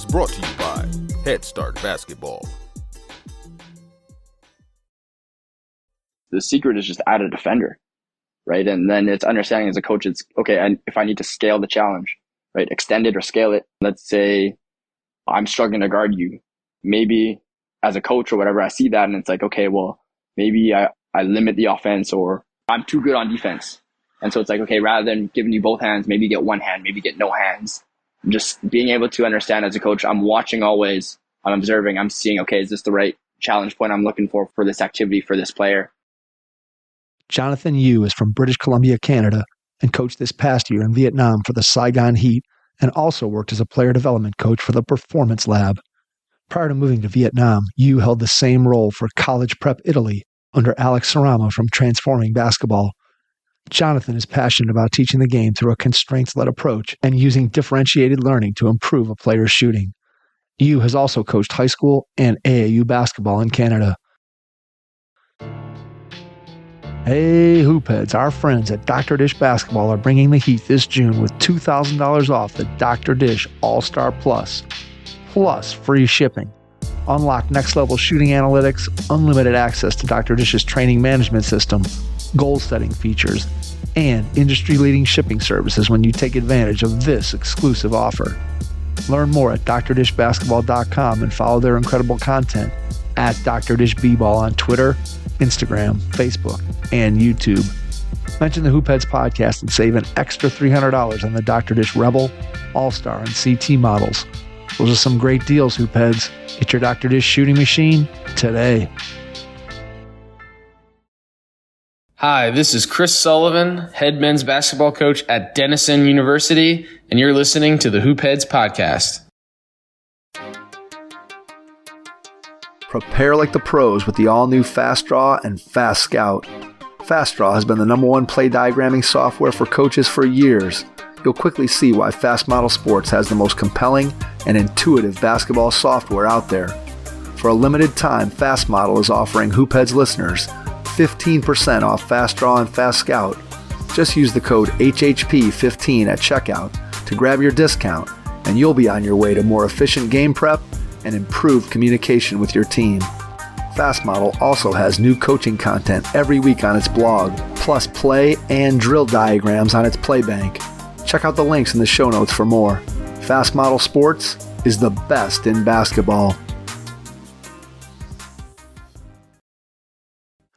is brought to you by Head Start Basketball. The secret is just add a defender, right? And then it's understanding as a coach, it's okay, and if I need to scale the challenge, right, extend it or scale it. Let's say I'm struggling to guard you. Maybe as a coach or whatever, I see that and it's like, okay, well, maybe I limit the offense, or I'm too good on defense. And so it's like, okay, rather than giving you both hands, maybe get one hand, maybe get no hands. Just being able to understand as a coach, I'm watching always, I'm observing, I'm seeing, okay, is this the right challenge point I'm looking for this activity, for this player? Jonathan Yu is from British Columbia, Canada, and coached this past year in Vietnam for the Saigon Heat, and also worked as a player development coach for the Performance Lab. Prior to moving to Vietnam, Yu held the same role for College Prep Italy under Alex Sarama from Transforming Basketball. Jonathan is passionate about teaching the game through a constraints-led approach and using differentiated learning to improve a player's shooting. Yu has also coached high school and AAU basketball in Canada. Hey, Hoopheads, our friends at Dr. Dish Basketball are bringing the Heat this June with $2,000 off the Dr. Dish All-Star Plus free shipping. Unlock next-level shooting analytics, unlimited access to Dr. Dish's training management system, goal-setting features, and industry-leading shipping services when you take advantage of this exclusive offer. Learn more at drdishbasketball.com and follow their incredible content at Dr. Dish B-Ball on Twitter, Instagram, Facebook, and YouTube. Mention the Hoopheads podcast and save an extra $300 on the Dr. Dish Rebel, All-Star, and CT models. Those are some great deals, Hoopheads. Get your Dr. Dish shooting machine today. Hi, this is Chris Sullivan, head men's basketball coach at Denison University, and you're listening to the Hoopheads podcast. Prepare like the pros with the all-new Fast Draw and Fast Scout. Fast Draw has been the #1 play diagramming software for coaches for years. You'll quickly see why Fast Model Sports has the most compelling and intuitive basketball software out there. For a limited time, Fast Model is offering Hoopheads listeners 15% off Fast Draw and Fast Scout. Just use the code HHP15 at checkout to grab your discount, and you'll be on your way to more efficient game prep and improved communication with your team. Fast Model also has new coaching content every week on its blog, plus play and drill diagrams on its Playbank. Check out the links in the show notes for more. Fast Model Sports is the best in basketball.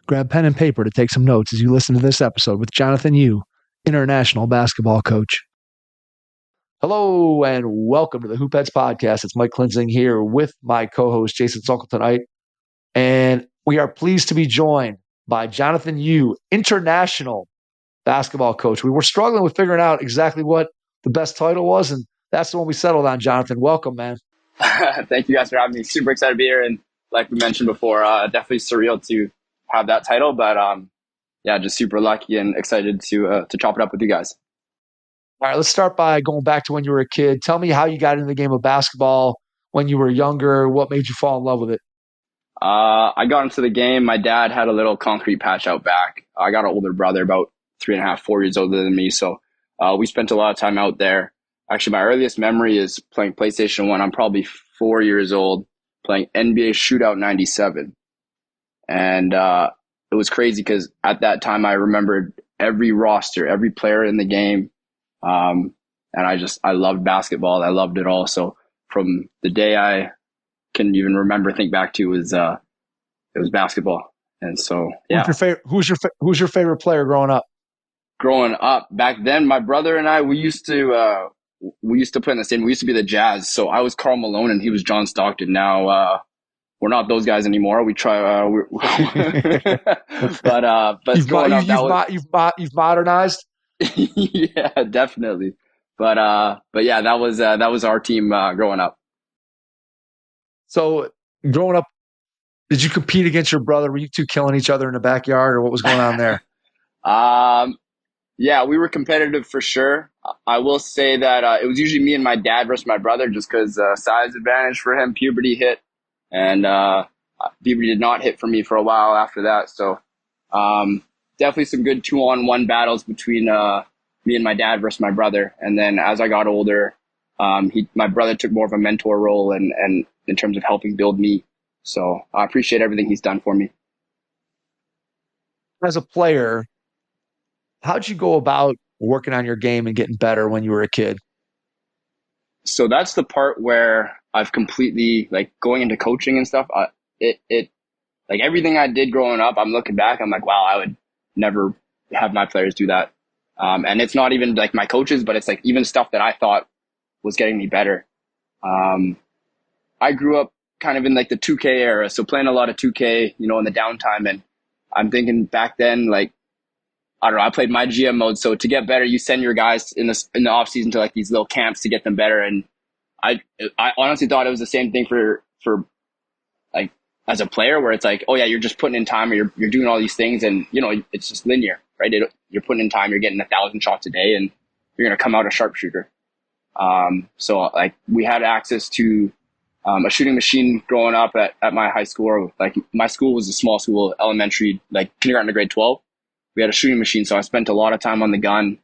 Grab pen and paper to take some notes as you listen to this episode with Jonathan Yu, international basketball coach. Hello and welcome to the Hoopheads podcast. It's Mike Klinzing here with my co-host Jason Sokol tonight. And we are pleased to be joined by Jonathan Yu, international basketball coach. We were struggling with figuring out exactly what the best title was, and that's the one we settled on. Jonathan, welcome, man. Thank you guys for having me. Super excited to be here. And like we mentioned before, definitely surreal to have that title, but yeah, just super lucky and excited to chop it up with you guys. All right, let's start by going back to when you were a kid. Tell me how you got into the game of basketball when you were younger. What made you fall in love with it? I got into the game. My dad had a little concrete patch out back. I got an older brother, about 3.5, 4 years older than me. So we spent a lot of time out there. Actually, my earliest memory is playing PlayStation 1. I'm probably 4 years old, playing NBA Shootout 97. And it was crazy because at that time I remembered every roster, every player in the game. And I loved basketball. I loved it all. So from the day I can even think back to it was basketball. And so, yeah. Who's your favorite player growing up? Growing up back then, my brother and I, we used to play in the same. We used to be the Jazz. So I was Karl Malone and he was John Stockton. Now we're not those guys anymore. We try. But you've modernized. Yeah, definitely. But yeah, that was our team growing up. So growing up, did you compete against your brother? Were you two killing each other in the backyard, or what was going on there? Yeah, we were competitive for sure. I will say that it was usually me and my dad versus my brother, just because size advantage for him. Puberty hit, and puberty did not hit for me for a while after that. So definitely some good 2-on-1 battles between me and my dad versus my brother. And then as I got older, My brother took more of a mentor role and in terms of helping build me. So I appreciate everything he's done for me. As a player, how'd you go about working on your game and getting better when you were a kid? So that's the part where I've completely, like, going into coaching and stuff. It like everything I did growing up, I'm looking back, I'm like, wow, I would never have my players do that. And it's not even like my coaches, but it's like even stuff that I thought was getting me better. I grew up kind of in like the 2K era, so playing a lot of 2K, in the downtime. And I'm thinking back then, like, I don't know, I played my GM mode. So to get better, you send your guys in the off season to like these little camps to get them better. And I honestly thought it was the same thing for like as a player, where it's like, oh yeah, you're just putting in time, or you're doing all these things, and it's just linear, right? You're putting in time, you're getting 1,000 shots a day, and you're gonna come out a sharpshooter. So like we had access to a shooting machine growing up at my high school. Or like my school was a small school, elementary, like kindergarten to grade 12. We had a shooting machine, so I spent a lot of time on the gun,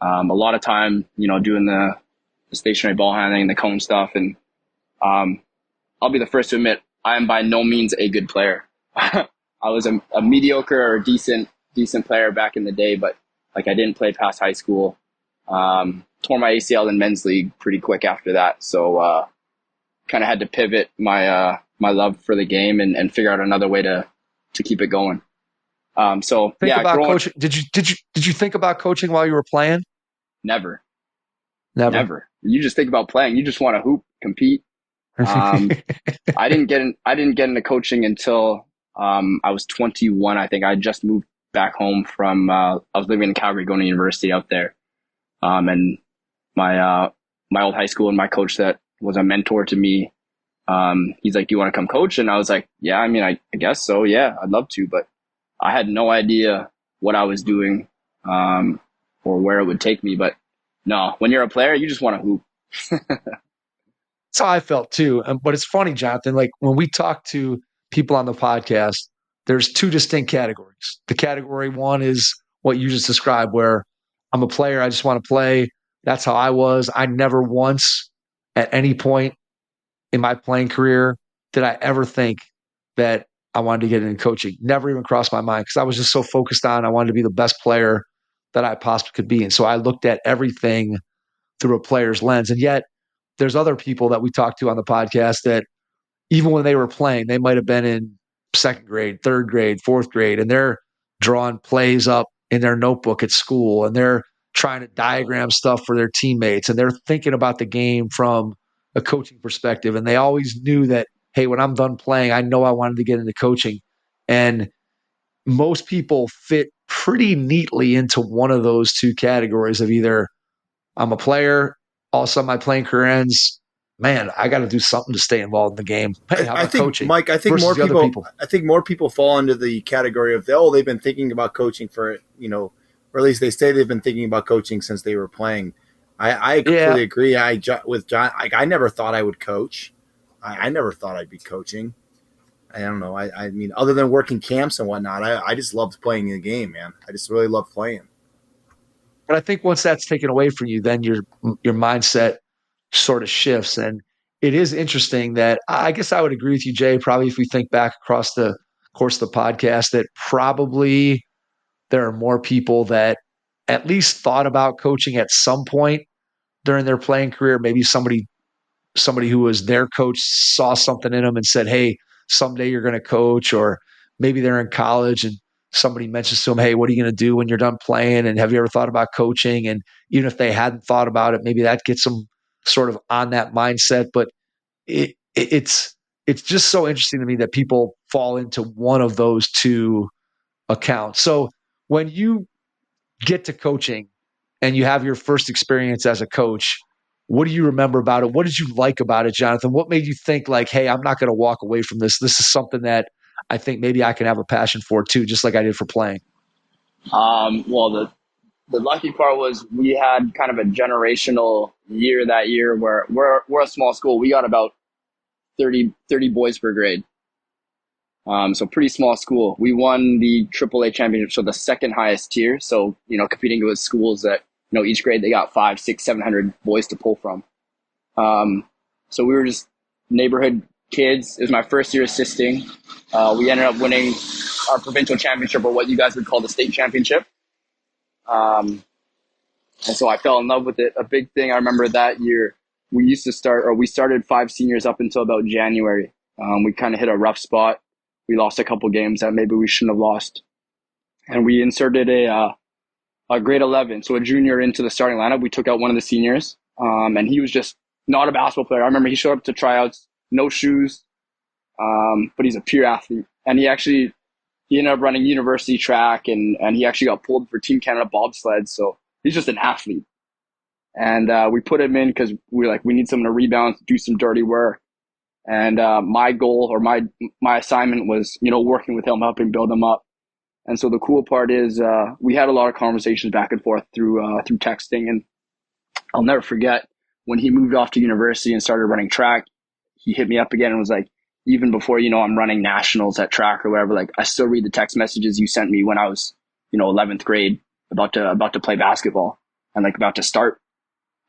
a lot of time, doing the stationary ball handling, the cone stuff, and I'll be the first to admit I am by no means a good player. I was a mediocre or decent player back in the day, but like I didn't play past high school. Tore my ACL in men's league pretty quick after that, so kind of had to pivot my love for the game and figure out another way to keep it going. So think about coaching. Did you think about coaching while you were playing? Never. You just think about playing. You just want to hoop, compete. I didn't get into coaching until I was 21. I think I just moved back home from I was living in Calgary, going to university out there. And my old high school and my coach that was a mentor to me, he's like, "Do you want to come coach?" And I was like, "Yeah, I mean, I guess so. Yeah, I'd love to." But I had no idea what I was doing or where it would take me. But no, when you're a player, you just want to hoop. That's how I felt too. But it's funny, Jonathan, like when we talk to people on the podcast, there's two distinct categories. The category one is what you just described, where I'm a player, I just want to play. That's how I was. I never once at any point in my playing career did I ever think that I wanted to get into coaching. Never even crossed my mind, because I was just so focused on I wanted to be the best player that I possibly could be. And so I looked at everything through a player's lens. And yet there's other people that we talked to on the podcast that even when they were playing, they might have been in second grade, third grade, fourth grade, and they're drawing plays up in their notebook at school, and they're trying to diagram stuff for their teammates, and they're thinking about the game from a coaching perspective. And they always knew that, hey, when I'm done playing, I know I wanted to get into coaching. And most people fit pretty neatly into one of those two categories of either I'm a player, all of a sudden my playing career ends, man, I got to do something to stay involved in the game. Hey, how about I think, coaching? Mike, I think more people fall into the category of, they've been thinking about coaching for, or at least they say they've been thinking about coaching since they were playing. I completely agree. With John, I never thought I would coach. I never thought I'd be coaching. I don't know. I mean, other than working camps and whatnot, I just loved playing the game, man. I just really loved playing. But I think once that's taken away from you, then your mindset sort of shifts. And it is interesting that I guess I would agree with you, Jay, probably if we think back across the course of the podcast, that probably there are more people that at least thought about coaching at some point during their playing career. Maybe somebody who was their coach saw something in them and said, hey, someday you're going to coach. Or maybe they're in college and somebody mentions to them, hey, what are you going to do when you're done playing? And have you ever thought about coaching? And even if they hadn't thought about it, maybe that gets them sort of on that mindset. But it's just so interesting to me that people fall into one of those two accounts. So when you get to coaching and you have your first experience as a coach, what do you remember about it? What did you like about it, Jonathan? What made you think like, hey, I'm not going to walk away from this. This is something that I think maybe I can have a passion for too, just like I did for playing. Well, the lucky part was we had kind of a generational year that year where we're a small school. We got about 30 boys per grade. So pretty small school. We won the AAA championship, so the second highest tier. So, competing with schools that, each grade they got 500, 600, 700 boys to pull from. So we were just neighborhood kids. It was my first year assisting. We ended up winning our provincial championship, or what you guys would call the state championship. And so I fell in love with it. A big thing I remember that year, we started 5 seniors up until about January. We kind of hit a rough spot. We lost a couple games that maybe we shouldn't have lost. And we inserted a grade 11, so a junior, into the starting lineup. We took out one of the seniors, and he was just not a basketball player. I remember he showed up to tryouts, no shoes, but he's a pure athlete. And he ended up running university track, and he actually got pulled for Team Canada bobsled. So he's just an athlete. And we put him in because we need someone to rebound, do some dirty work. And my goal, or my assignment, was, working with him, helping build him up. And so the cool part is we had a lot of conversations back and forth through texting. And I'll never forget when he moved off to university and started running track. He hit me up again and was like, even before, I'm running nationals at track or whatever, I still read the text messages you sent me when I was, 11th grade, about to play basketball and about to start.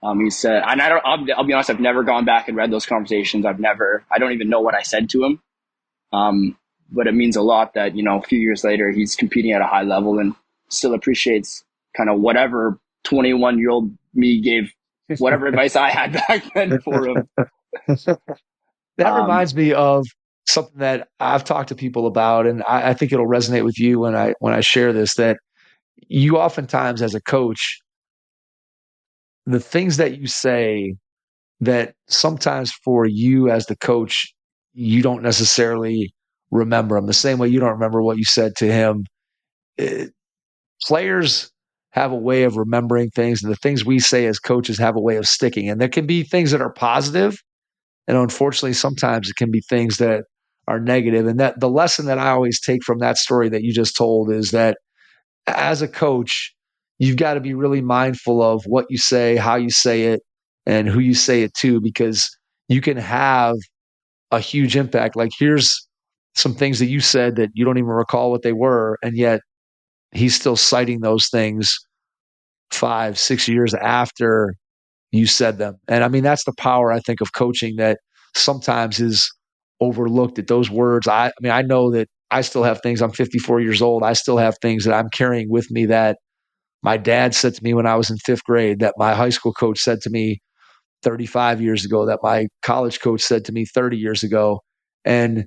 He said, and I'll be honest, I've never gone back and read those conversations. I don't even know what I said to him. But it means a lot that, a few years later, he's competing at a high level and still appreciates kind of whatever 21-year-old me gave, whatever advice I had back then for him. That reminds me of something that I've talked to people about, and I think it'll resonate with you when I share this, that you oftentimes, as a coach, the things that you say that sometimes for you as the coach, you don't necessarily remember them the same way you don't remember what you said to him. Players have a way of remembering things, and the things we say as coaches have a way of sticking. And there can be things that are positive, and unfortunately, sometimes it can be things that are negative. And that the lesson that I always take from that story that you just told is that as a coach, you've got to be really mindful of what you say, how you say it, and who you say it to, because you can have a huge impact. Here's some things that you said that you don't even recall what they were, and yet he's still citing those things 5-6 years after you said them. And I mean, that's the power, I think, of coaching that sometimes is overlooked, at those words. I know that I still have things. I'm 54 years old. I still have things that I'm carrying with me that my dad said to me when I was in 5th grade, that my high school coach said to me 35 years ago, that my college coach said to me 30 years ago. And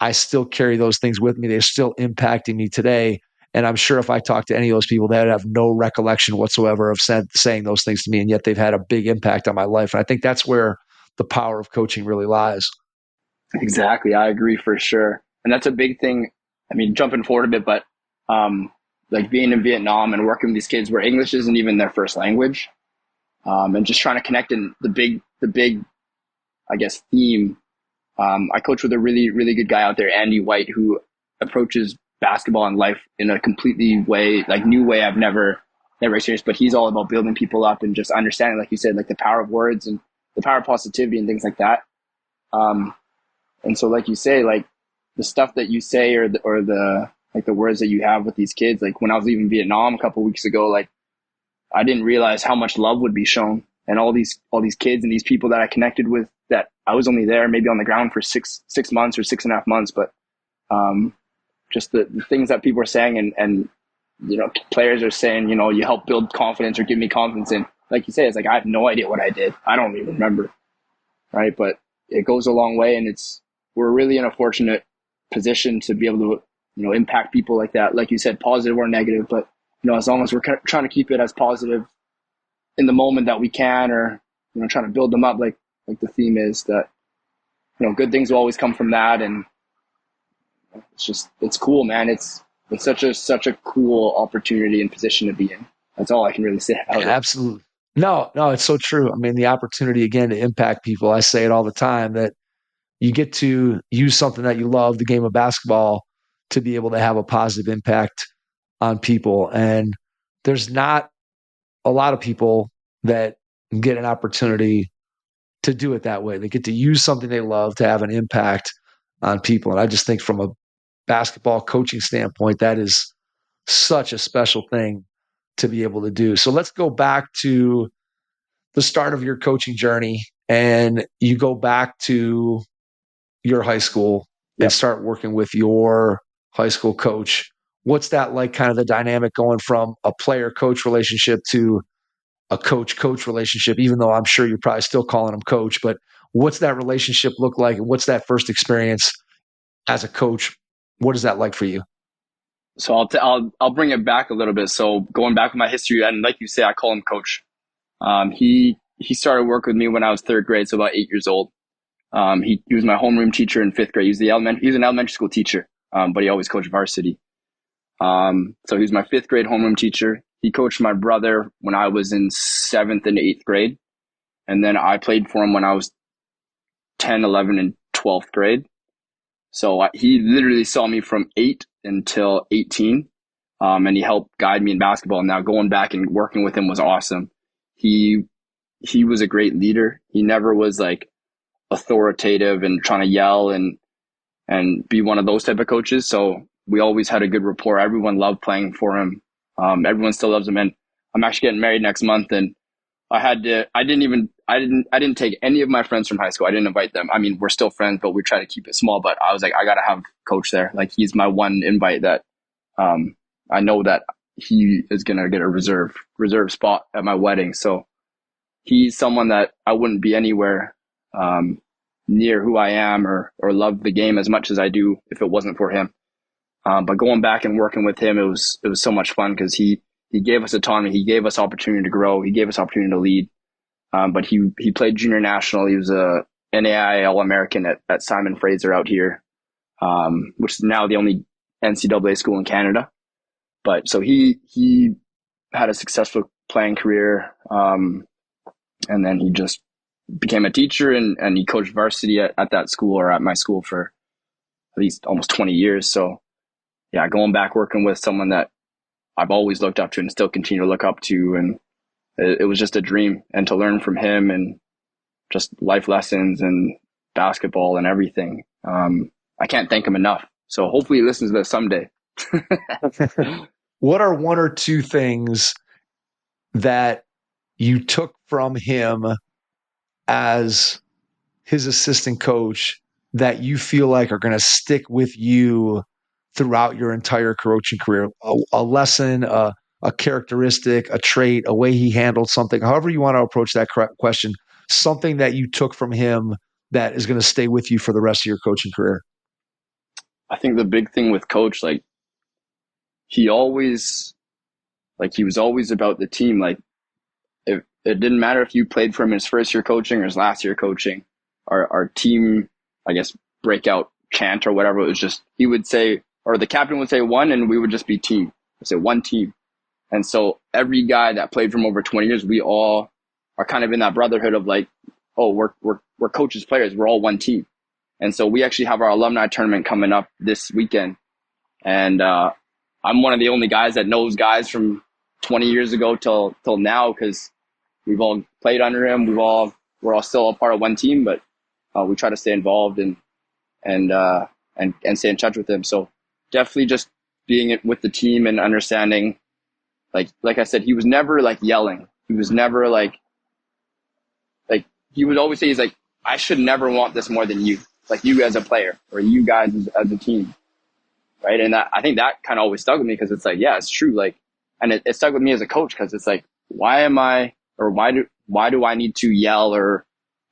I still carry those things with me. They're still impacting me today. And I'm sure if I talk to any of those people, they would have no recollection whatsoever of saying those things to me. And yet they've had a big impact on my life. And I think that's where the power of coaching really lies. Exactly. I agree for sure. And that's a big thing. I mean, jumping forward a bit, but being in Vietnam and working with these kids where English isn't even their first language, and just trying to connect in the big, I guess, theme. I coach with a really, really good guy out there, Andy White, who approaches basketball and life in a completely new way I've never experienced. But he's all about building people up and just understanding, like you said, the power of words and the power of positivity and things like that. And so, like you say, the stuff that you say or the words that you have with these kids, when I was leaving Vietnam a couple of weeks ago, I didn't realize how much love would be shown, and all these kids and these people that I connected with, that I was only there maybe on the ground for six months or 6.5 months, but just the things that people are saying and players are saying, you help build confidence or give me confidence. And like you say, it's I have no idea what I did. I don't even remember. Right. But it goes a long way, and we're really in a fortunate position to be able to, impact people like that. Like you said, positive or negative, but as long as we're trying to keep it as positive in the moment that we can, or, trying to build them up, like the theme is that, good things will always come from that. And it's cool, man. It's such a cool opportunity and position to be in. That's all I can really say about it. Absolutely. No, it's so true. I mean, the opportunity, again, to impact people. I say it all the time, that you get to use something that you love, the game of basketball, to be able to have a positive impact on people. And there's not a lot of people that get an opportunity to do it that way. They get to use something they love to have an impact on people. And I just think from a basketball coaching standpoint, that is such a special thing to be able to do. So let's go back to the start of your coaching journey. and you go back to your high school and start working with your high school coach. What's that like, kind of the dynamic going from a player-coach relationship to a coach-coach relationship, even though I'm sure you're probably still calling him coach, but what's that relationship look like? What's that first experience as a coach? What is that like for you? So I'll bring it back a little bit. So going back with my history, and like you say, I call him coach. He started work with me when I was third grade, so about 8 years old. He was my homeroom teacher in fifth grade. He's an elementary school teacher, but he always coached varsity. So he was my fifth grade homeroom teacher. He coached my brother when I was in seventh and eighth grade. And then I played for him when I was 10, 11, and 12th grade. So he literally saw me from 8 until 18. And he helped guide me in basketball. Now going back and working with him was awesome. He was a great leader. He never was like authoritative and trying to yell and be one of those type of coaches. So we always had a good rapport. Everyone loved playing for him. Everyone still loves him. And I'm actually getting married next month, and I didn't take any of my friends from high school. I didn't invite them. I mean, we're still friends, but we try to keep it small. But I was like, I got to have coach there. Like, he's my one invite that I know that he is going to get a reserve spot at my wedding. So he's someone that I wouldn't be anywhere near who I am or love the game as much as I do if it wasn't for him. But going back and working with him, it was so much fun because he gave us autonomy. He gave us opportunity to grow. He gave us opportunity to lead. But he played junior national. He was a NAIA All-American at Simon Fraser out here, which is now the only NCAA school in Canada. But so he had a successful playing career. And then he just became a teacher and he coached varsity at that school or at my school for at least almost 20 years. So yeah, going back, working with someone that I've always looked up to and still continue to look up to. And it was just a dream, and to learn from him and just life lessons and basketball and everything. I can't thank him enough. So hopefully he listens to this someday. What are one or two things that you took from him as his assistant coach that you feel like are going to stick with you throughout your entire coaching career? A lesson, a characteristic, a trait, a way he handled something, however you want to approach that question, something that you took from him that is going to stay with you for the rest of your coaching career. I think the big thing with coach, like, he was always about the team. Like, it didn't matter if you played for him his first year coaching or his last year coaching, our team, I guess, breakout chant or whatever. It was just, he would say, or the captain would say one, and we would just be team. I'd say one team. And so every guy that played from over 20 years, we all are kind of in that brotherhood of like, oh, we're coaches, players. We're all one team. And so we actually have our alumni tournament coming up this weekend. And I'm one of the only guys that knows guys from 20 years ago till now, because we've all played under him. We're all still a part of one team, but we try to stay involved and stay in touch with him. So definitely just being with the team and understanding, like I said, he was never like yelling. He was never like he would always say, he's like, I should never want this more than you, like you as a player or you guys as a team. Right. And I think that kind of always stuck with me, because it's like, yeah, it's true. Like, and it stuck with me as a coach, because it's like, why do I need to yell or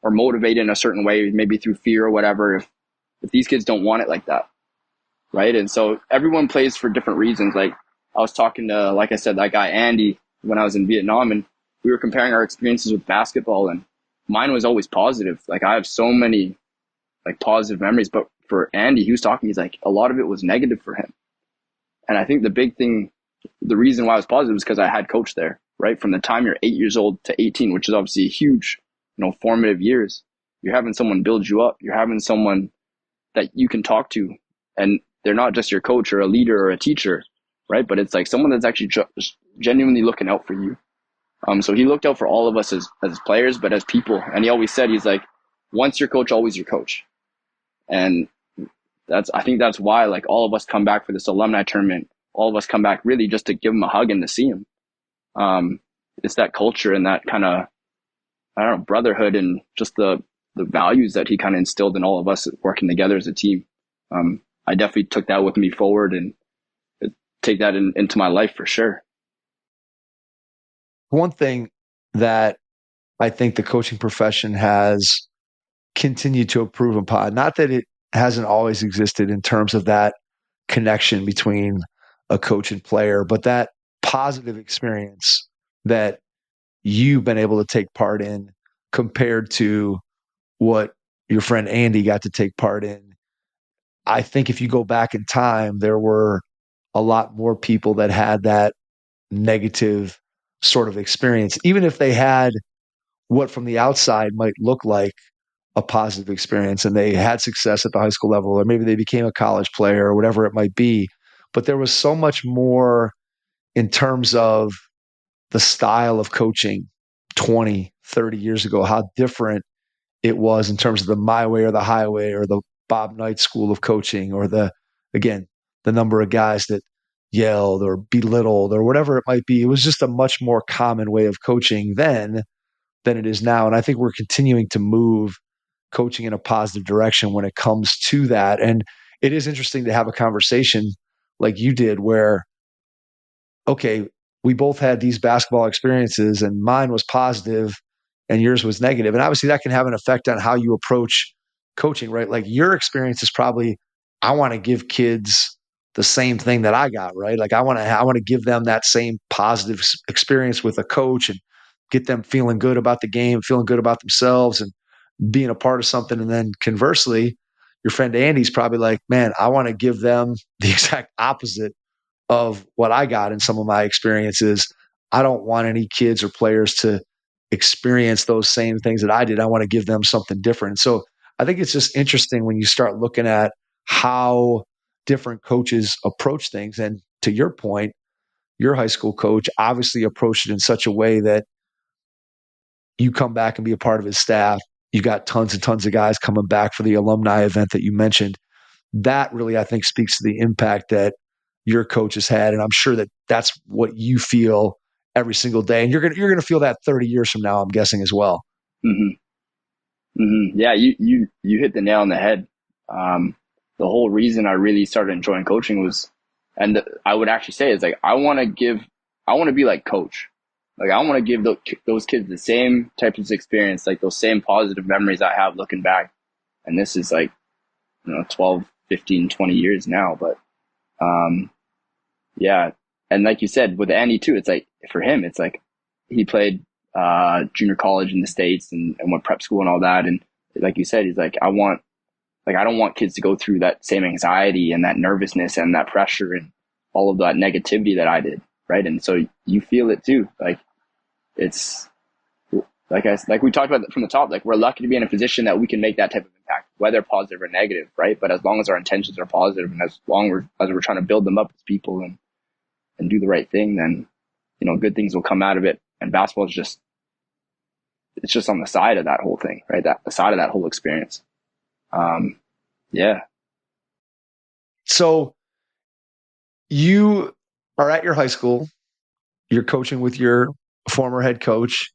motivate in a certain way, maybe through fear or whatever, if these kids don't want it like that. Right. And so everyone plays for different reasons. Like, I was talking to, like I said, that guy, Andy, when I was in Vietnam, and we were comparing our experiences with basketball, and mine was always positive. Like, I have so many like positive memories, but for Andy, he was talking, he's like, a lot of it was negative for him. And I think the big thing, the reason why I was positive was because I had coach there, right? From the time you're 8 years old to 18, which is obviously a huge, formative years. You're having someone build you up. You're having someone that you can talk to, and they're not just your coach or a leader or a teacher, right? But it's like someone that's actually genuinely looking out for you. So he looked out for all of us as players, but as people. And he always said, he's like, once your coach, always your coach. And I think that's why, like, all of us come back for this alumni tournament. All of us come back really just to give him a hug and to see him. It's that culture and that kind of I don't know, brotherhood and just the values that he kind of instilled in all of us working together as a team. I definitely took that with me forward and take that into my life for sure. One thing that I think the coaching profession has continued to improve upon, not that it hasn't always existed in terms of that connection between a coach and player, but that positive experience that you've been able to take part in compared to what your friend Andy got to take part in. I think if you go back in time, there were a lot more people that had that negative sort of experience, even if they had what from the outside might look like a positive experience and they had success at the high school level, or maybe they became a college player or whatever it might be. But there was so much more in terms of the style of coaching 20, 30 years ago, how different it was in terms of the my way or the highway or the Bob Knight school of coaching, or again, the number of guys that yelled or belittled or whatever it might be. It was just a much more common way of coaching then than it is now. And I think we're continuing to move coaching in a positive direction when it comes to that. And it is interesting to have a conversation like you did where, okay, we both had these basketball experiences and mine was positive and yours was negative. And obviously that can have an effect on how you approach coaching, right? Like your experience is probably, I want to give kids the same thing that I got, right? Like I want to give them that same positive experience with a coach and get them feeling good about the game, feeling good about themselves and being a part of something. And then conversely, your friend Andy's probably like, man, I want to give them the exact opposite of what I got in some of my experiences. I don't want any kids or players to experience those same things that I did. I want to give them something different. So I think it's just interesting when you start looking at how different coaches approach things. And to your point, your high school coach obviously approached it in such a way that you come back and be a part of his staff. You got tons and tons of guys coming back for the alumni event that you mentioned. That really, I think, speaks to the impact that your coach has had. And I'm sure that that's what you feel every single day. And you're going to feel that 30 years from now, I'm guessing as well. Mm-hmm. Mm-hmm. Yeah, you hit the nail on the head. The whole reason I really started enjoying coaching was, and I would actually say is like, I want to be like coach. Like I want to give those kids the same types of experience, like those same positive memories I have looking back. And this is like, 12, 15, 20 years now. But yeah. And like you said, with Andy too, it's like, for him, it's like he played junior college in the States and went prep school and all that. And like you said, he's like, I don't want kids to go through that same anxiety and that nervousness and that pressure and all of that negativity that I did. Right. And so you feel it too. Like it's like we talked about from the top, like we're lucky to be in a position that we can make that type of impact, whether positive or negative. Right. But as long as our intentions are positive and as long as we're trying to build them up as people and do the right thing, then, good things will come out of it. And basketball is it's just on the side of that whole thing, right? The side of that whole experience. Yeah. So you are at your high school, you're coaching with your former head coach,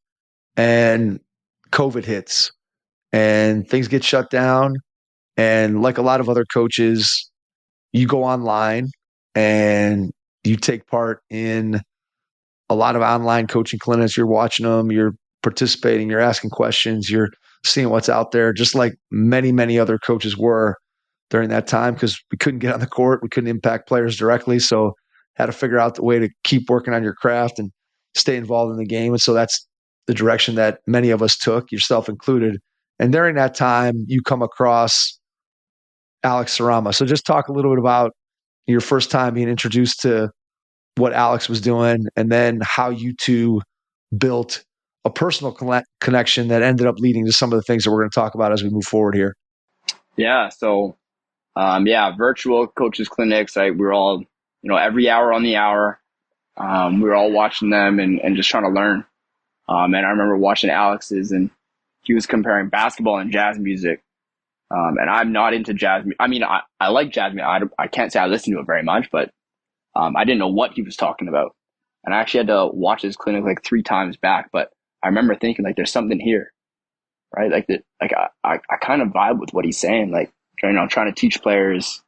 and COVID hits and things get shut down. And like a lot of other coaches, you go online and you take part in a lot of online coaching clinics. You're watching them, you're participating, you're asking questions, you're seeing what's out there, just like many, many other coaches were during that time, because we couldn't get on the court. We couldn't impact players directly. So had to figure out the way to keep working on your craft and stay involved in the game. And so that's the direction that many of us took, yourself included. And during that time, you come across Alex Sarama. So just talk a little bit about your first time being introduced to what Alex was doing, and then how you two built a personal connection that ended up leading to some of the things that we're going to talk about as we move forward here. Yeah. So, virtual coaches clinics. We're all, every hour on the hour. We were all watching them and just trying to learn. And I remember watching Alex's, and he was comparing basketball and jazz music. And I'm not into jazz. I mean, I like jazz music. I can't say I listen to it very much, but I didn't know what he was talking about. And I actually had to watch his clinic like 3 times back, but I remember thinking like, there's something here, right? I kind of vibe with what he's saying, like, trying to teach players,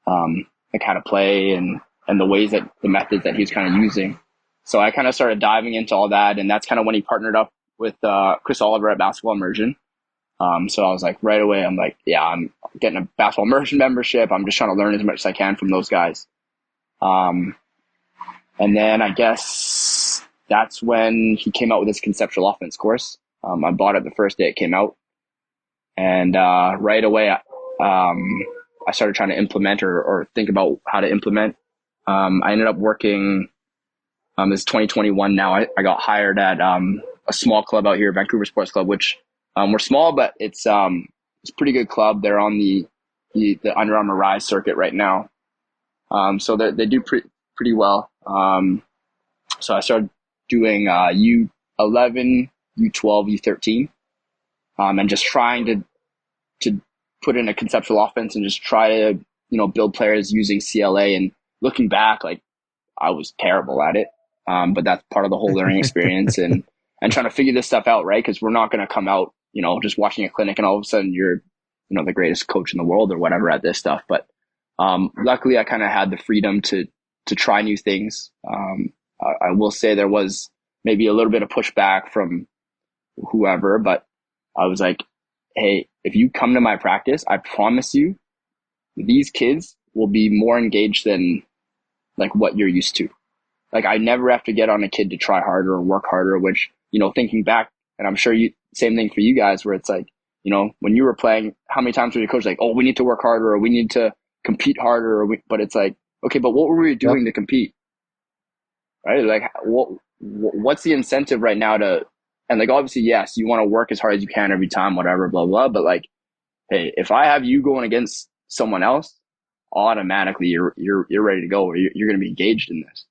like how to play and the ways that the methods that he's kind of using. So I kind of started diving into all that. And that's kind of when he partnered up with, Chris Oliver at Basketball Immersion. So I was like, right away, I'm like, yeah, I'm getting a Basketball Immersion membership. I'm just trying to learn as much as I can from those guys. And then I guess that's when he came out with his conceptual offense course. I bought it the first day it came out. And right away, I started trying to implement or think about how to implement. I ended up working, this 2021 now, I got hired at a small club out here, Vancouver Sports Club, which we're small, but it's a pretty good club. They're on the Under Armour Rise circuit right now. So they do pretty well. So I started doing U11, U12, U13, and just trying to put in a conceptual offense and just try to, build players using CLA. And looking back, like, I was terrible at it. But that's part of the whole learning experience and trying to figure this stuff out, right? Because we're not going to come out, just watching a clinic and all of a sudden you're, the greatest coach in the world or whatever at this stuff. But luckily, I kind of had the freedom to try new things. I will say there was maybe a little bit of pushback from whoever, but I was like, hey, if you come to my practice, I promise you these kids will be more engaged than like what you're used to. Like, I never have to get on a kid to try harder or work harder, which, thinking back, and I'm sure same thing for you guys, where it's like, when you were playing, how many times were your coach like, oh, we need to work harder or we need to compete harder, but it's like, okay, but what were we doing to compete? Right? Like, what's the incentive right now and like, obviously, yes, you want to work as hard as you can every time, whatever, blah, blah, but like, hey, if I have you going against someone else, automatically you're ready to go, or you're going to be engaged in this.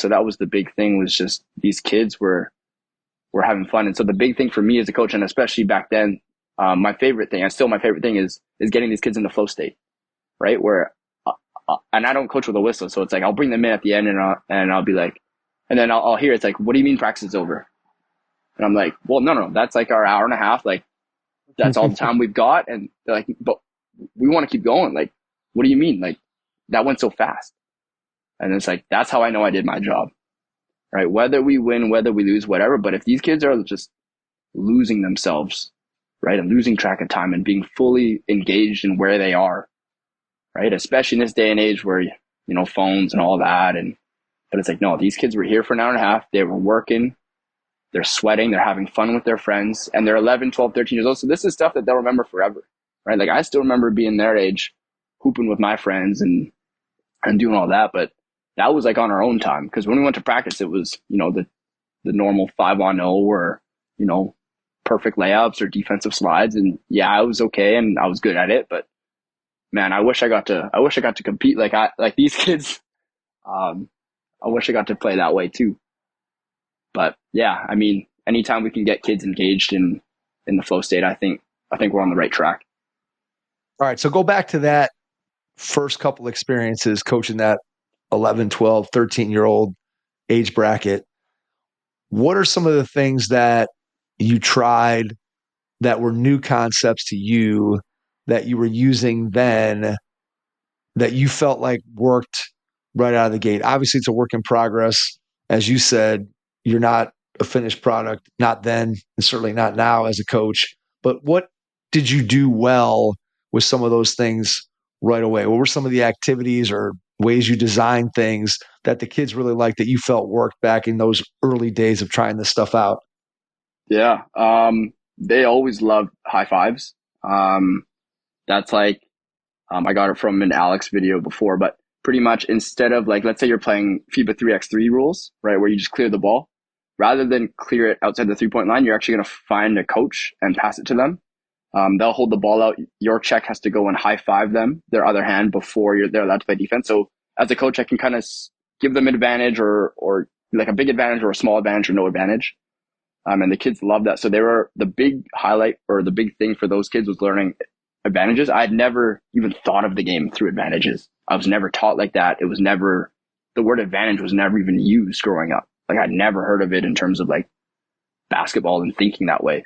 So that was the big thing, was just these kids were having fun. And so the big thing for me as a coach, and especially back then, my favorite thing, and still my favorite thing, is getting these kids into flow state, right? Where, and I don't coach with a whistle. So it's like, I'll bring them in at the end and I'll be like, and then I'll hear, it's like, what do you mean practice is over? And I'm like, well, no, that's like our hour and a half. Like, that's all the time we've got. And they're like, but we want to keep going. Like, what do you mean? Like, that went so fast. And it's like, that's how I know I did my job, right? Whether we win, whether we lose, whatever. But if these kids are just losing themselves, right, and losing track of time and being fully engaged in where they are, right, especially in this day and age where, phones and all that. But it's like, no, these kids were here for an hour and a half. They were working. They're sweating. They're having fun with their friends. And they're 11, 12, 13 years old. So this is stuff that they'll remember forever, right? Like, I still remember being their age, hooping with my friends and doing all that. But that was like on our own time, because when we went to practice, it was, the normal 5-on-0 or, perfect layups or defensive slides. And yeah, I was okay and I was good at it. But man, I wish I got to compete like these kids. I wish I got to play that way too. But yeah, I mean, anytime we can get kids engaged in the flow state, I think we're on the right track. All right. So go back to that first couple experiences coaching that 11, 12, 13-year-old age bracket. What are some of the things that you tried that were new concepts to you that you were using then that you felt like worked right out of the gate? Obviously, it's a work in progress. As you said, you're not a finished product, not then, and certainly not now as a coach. But what did you do well with some of those things right away? What were some of the activities or ways you designed things that the kids really liked that you felt worked back in those early days of trying this stuff out? Yeah. They always loved high fives. That's like, I got it from an Alex video before, but pretty much instead of like, let's say you're playing FIBA 3x3 rules, right, where you just clear the ball, rather than clear it outside the 3-point line, you're actually going to find a coach and pass it to them. They'll hold the ball out. Your check has to go and high five them, their other hand, before they're allowed to play defense. So as a coach, I can kind of give them an advantage or like a big advantage or a small advantage or no advantage. And the kids love that. So they were the big highlight, or the big thing for those kids was learning advantages. I had never even thought of the game through advantages. I was never taught like that. It was never, the word advantage was never even used growing up. Like, I'd never heard of it in terms of like, basketball and thinking that way.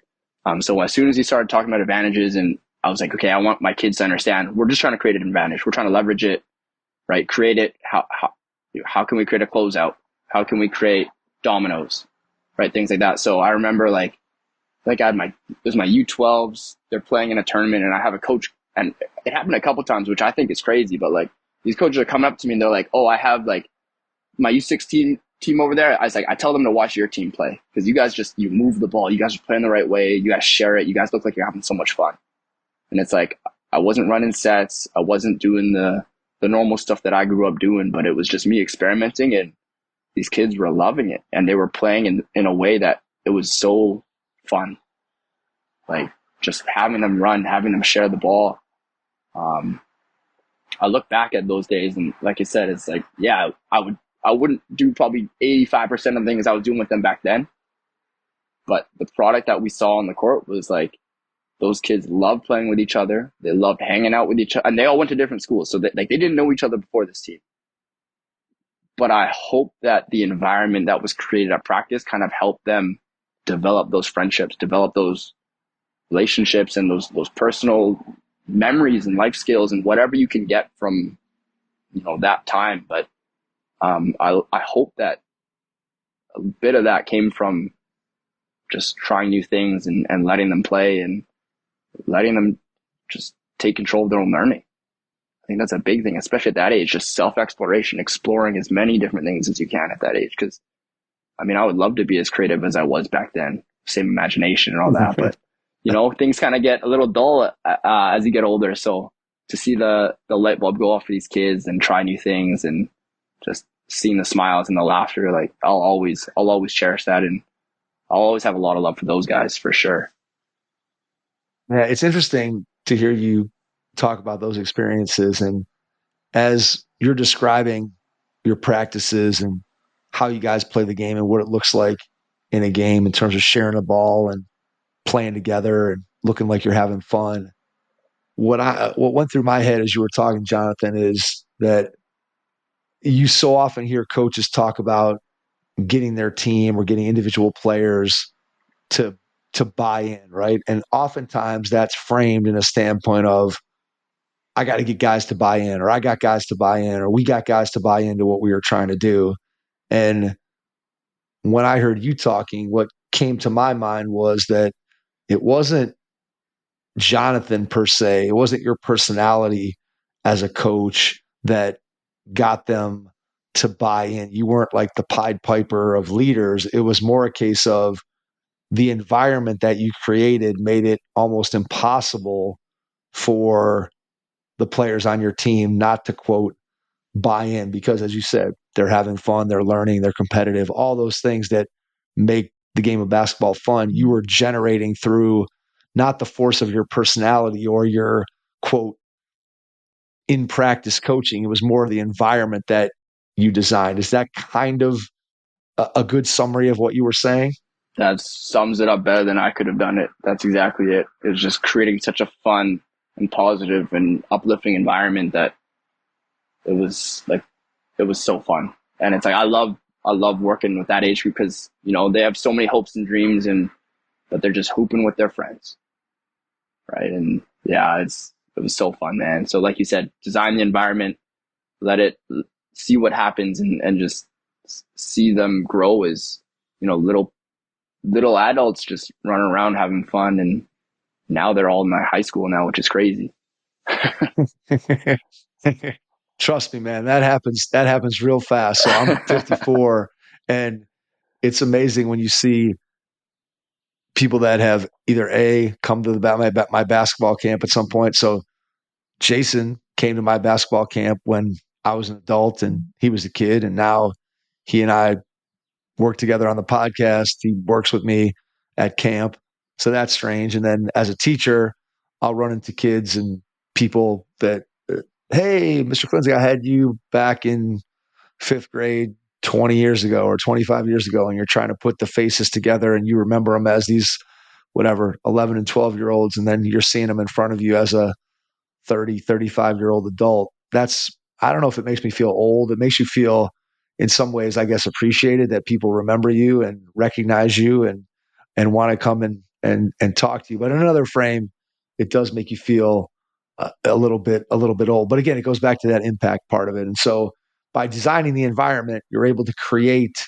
So as soon as he started talking about advantages, and I was like, okay, I want my kids to understand we're just trying to create an advantage. We're trying to leverage it, right? Create it. How can we create a closeout? How can we create dominoes, right? Things like that. So I remember like I had it was my U12s. They're playing in a tournament, and I have a coach, and it happened a couple times, which I think is crazy. But like these coaches are coming up to me and they're like, "Oh, I have like my U16 team over there." I tell them to watch your team play because you guys you move the ball. You guys are playing the right way. You guys share it. You guys look like you're having so much fun. And it's like I wasn't running sets. I wasn't doing the normal stuff that I grew up doing, but it was just me experimenting, and these kids were loving it, and they were playing in a way that it was so fun. Like just having them run, having them share the ball. I look back at those days, and like I said, it's like, yeah, I wouldn't do probably 85% of the things I was doing with them back then. But the product that we saw on the court was like, those kids loved playing with each other. They loved hanging out with each other, and they all went to different schools. So they didn't know each other before this team. But I hope that the environment that was created at practice kind of helped them develop those friendships, develop those relationships, and those personal memories and life skills and whatever you can get from, that time. But I hope that a bit of that came from just trying new things and letting them play and letting them just take control of their own learning. I think that's a big thing, especially at that age, just self-exploration, exploring as many different things as you can at that age. Because, I would love to be as creative as I was back then, same imagination and all that. But, things kind of get a little dull as you get older. So to see the light bulb go off for these kids and try new things and just seeing the smiles and the laughter, like I'll always cherish that. And I'll always have a lot of love for those guys for sure. Yeah, it's interesting to hear you talk about those experiences. And as you're describing your practices and how you guys play the game and what it looks like in a game in terms of sharing a ball and playing together and looking like you're having fun, what went through my head as you were talking, Jonathan, is that you so often hear coaches talk about getting their team or getting individual players to buy in, right? And oftentimes that's framed in a standpoint of, I got to get guys to buy in, or I got guys to buy in, or we got guys to buy into what we were trying to do. And when I heard you talking, what came to my mind was that it wasn't Jonathan per se. It wasn't your personality as a coach that got them to buy in. You weren't like the Pied Piper of leaders. It was more a case of the environment that you created made it almost impossible for the players on your team not to, quote, buy in, because as you said, they're having fun, they're learning, they're competitive, all those things that make the game of basketball fun. You were generating through not the force of your personality or your, quote, in practice coaching. It was more the environment that you designed. Is that kind of a good summary of what you were saying? That sums it up better than I could have done it. That's exactly it. It was just creating such a fun and positive and uplifting environment that it was so fun. And it's like, I love working with that age group because, they have so many hopes and dreams but they're just hooping with their friends. Right. And yeah, it was so fun, man. So like you said, design the environment, let it see what happens and just see them grow as, little adults just running around having fun. And now they're all in my high school now, which is crazy. Trust me, man, that happens real fast. So I'm 54 and it's amazing when you see people that have either come to my basketball camp at some point. So Jason came to my basketball camp when I was an adult and he was a kid, and now he and I work together on the podcast. He works with me at camp. So that's strange. And then as a teacher, I'll run into kids and people that, hey, Mr. Quincy, I had you back in 5th grade 20 years ago or 25 years ago, and you're trying to put the faces together and you remember them as these, whatever, 11 and 12-year-olds, and then you're seeing them in front of you as a 30, 35-year-old adult. I don't know if it makes me feel old. It makes you feel, in some ways, I guess, appreciated that people remember you and recognize you and want to come and talk to you. But in another frame, it does make you feel a little bit old. But again, it goes back to that impact part of it. And so by designing the environment, you're able to create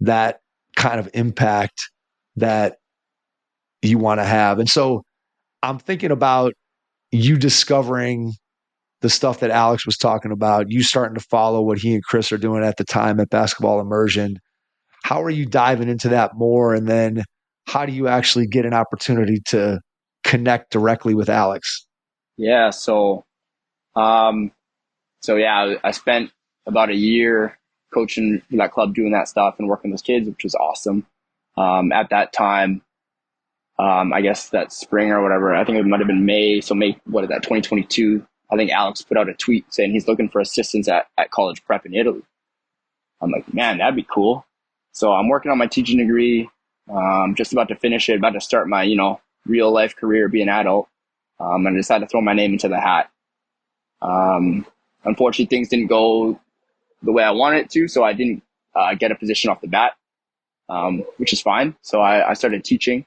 that kind of impact that you want to have. And so I'm thinking about you discovering the stuff that Alex was talking about, you starting to follow what he and Chris are doing at the time at Basketball Immersion. How are you diving into that more? And then how do you actually get an opportunity to connect directly with Alex? Yeah. So yeah, I spent about a year coaching that club, doing that stuff and working with kids, which was awesome. At that time, I guess that spring or whatever, I think it might've been May. So May, 2022, I think Alex put out a tweet saying he's looking for assistants at college prep in Italy. I'm like, man, that'd be cool. So I'm working on my teaching degree, just about to finish it, about to start my, real life career, be an adult. And I decided to throw my name into the hat. Unfortunately, things didn't go the way I wanted it to, so I didn't get a position off the bat, which is fine. So I started teaching,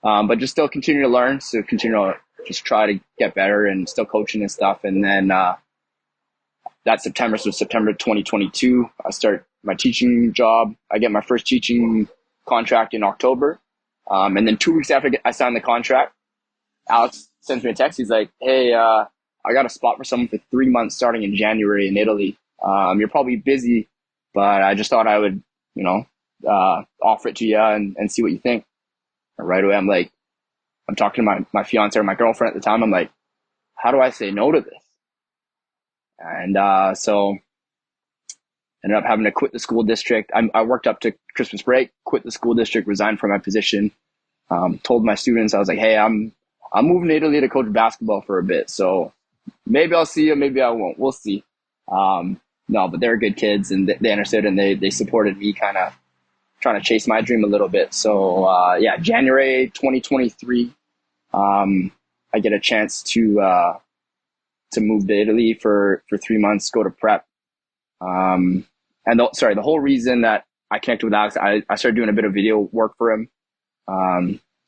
but just still continue to learn, so continue to just try to get better and still coaching and stuff. And then that September, so September 2022, I start my teaching job. I get my first teaching contract in October. And then 2 weeks after I signed the contract, Alex sends me a text. He's like, hey, I got a spot for someone for 3 months starting in January in Italy. You're probably busy, but I just thought I would, offer it to you and see what you think. And right away, I'm talking to my fiance or my girlfriend at the time. I'm like, how do I say no to this? And so ended up having to quit the school district. I worked up to Christmas break, quit the school district, resigned from my position. Told my students, I was like, hey, I'm moving to Italy to coach basketball for a bit. So maybe I'll see you, maybe I won't. We'll see. No, but they're good kids and they understood and they supported me kind of trying to chase my dream a little bit. So January 2023, I get a chance to move to Italy for 3 months, go to prep. The whole reason that I connected with Alex, I started doing a bit of video work for him,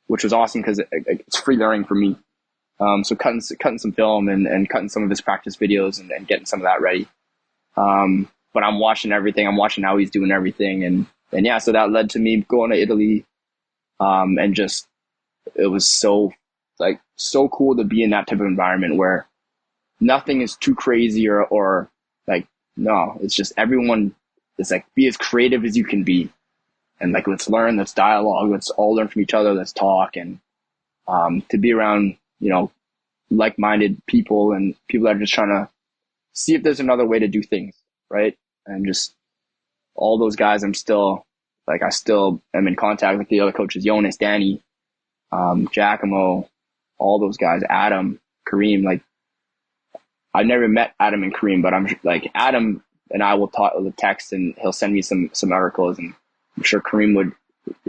which was awesome because it's free learning for me. So cutting some film and cutting some of his practice videos and getting some of that ready. But I'm watching everything. I'm watching how he's doing everything. And yeah, so that led to me going to Italy. And just, it was so cool to be in that type of environment where nothing is too crazy or no, it's just everyone is be as creative as you can be. And let's learn, let's dialogue, let's all learn from each other, let's talk. And, to be around, like-minded people and people that are just trying to see if there's another way to do things. Right. And just all those guys, I still am in contact with the other coaches, Jonas, Danny, Giacomo, all those guys, Adam, Kareem. I've never met Adam and Kareem, but I'm Adam and I will talk with text and he'll send me some articles, and I'm sure Kareem would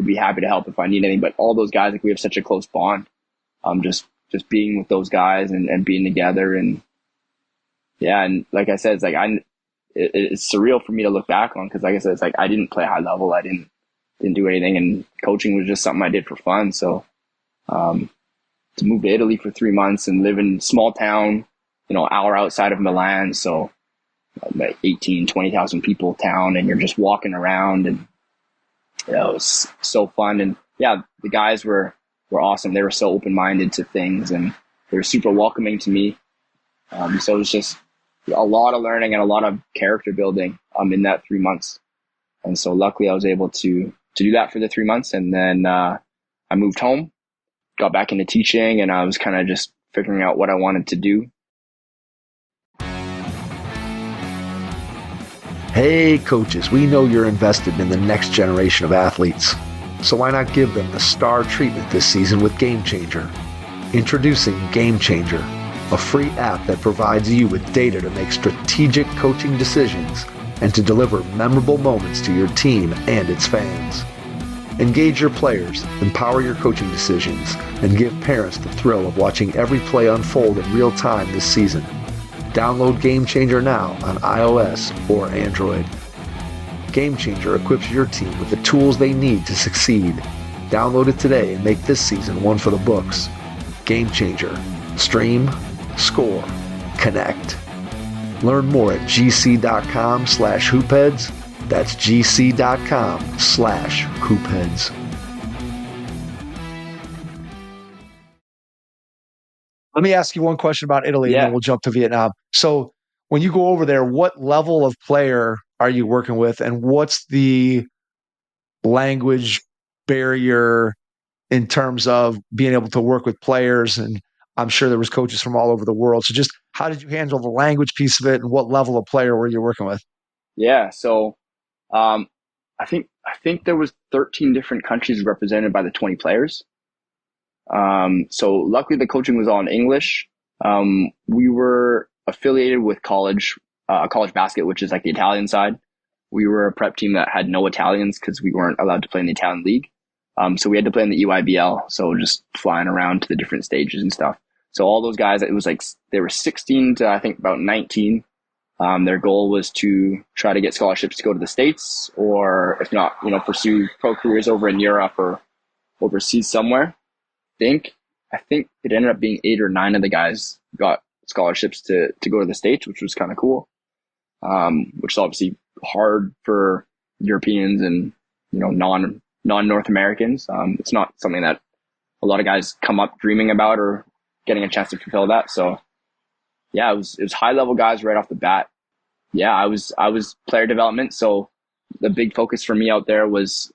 be happy to help if I need anything. But all those guys, we have such a close bond. Just being with those guys and being together, and yeah, and like I said, it's surreal for me to look back on, because like I said, I didn't play high level, I didn't do anything, and coaching was just something I did for fun. So to move to Italy for 3 months and live in small town, hour outside of Milan, so 20,000 people town, and you're just walking around, and it was so fun. And yeah, the guys were awesome. They were so open-minded to things, and they were super welcoming to me. So it was just a lot of learning and a lot of character building in that 3 months. And so luckily I was able to do that for the 3 months. And then I moved home, got back into teaching, and I was kind of just figuring out what I wanted to do. Hey coaches, we know you're invested in the next generation of athletes. So why not give them the star treatment this season with Game Changer? Introducing Game Changer, a free app that provides you with data to make strategic coaching decisions and to deliver memorable moments to your team and its fans. Engage your players, empower your coaching decisions, and give parents the thrill of watching every play unfold in real time this season. Download Game Changer now on iOS or Android. Game Changer equips your team with the tools they need to succeed. Download it today and make this season one for the books. Game Changer. Stream, score, connect. Learn more at gc.com/hoopheads. That's gc.com/hoopheads. Let me ask you one question about Italy, and then we'll jump to Vietnam. So when you go over there, what level of player are you working with, and what's the language barrier in terms of being able to work with players? And I'm sure there was coaches from all over the world. So just how did you handle the language piece of it, and what level of player were you working with? Yeah, so I think there was 13 different countries represented by the 20 players. So luckily the coaching was all in English. We were affiliated with college basket, which is like the Italian side. We were a prep team that had no Italians because we weren't allowed to play in the Italian league. So we had to play in the EYBL. So just flying around to the different stages and stuff. So all those guys, it was like, they were 16 to I think about 19. Their goal was to try to get scholarships to go to the States, or if not, pursue pro careers over in Europe or overseas somewhere. I think it ended up being 8 or 9 of the guys got scholarships to go to the States, which was kind of cool. Which is obviously hard for Europeans and, non-North Americans. It's not something that a lot of guys come up dreaming about or getting a chance to fulfill that. So yeah, it was high level guys right off the bat. Yeah, I was player development. So the big focus for me out there was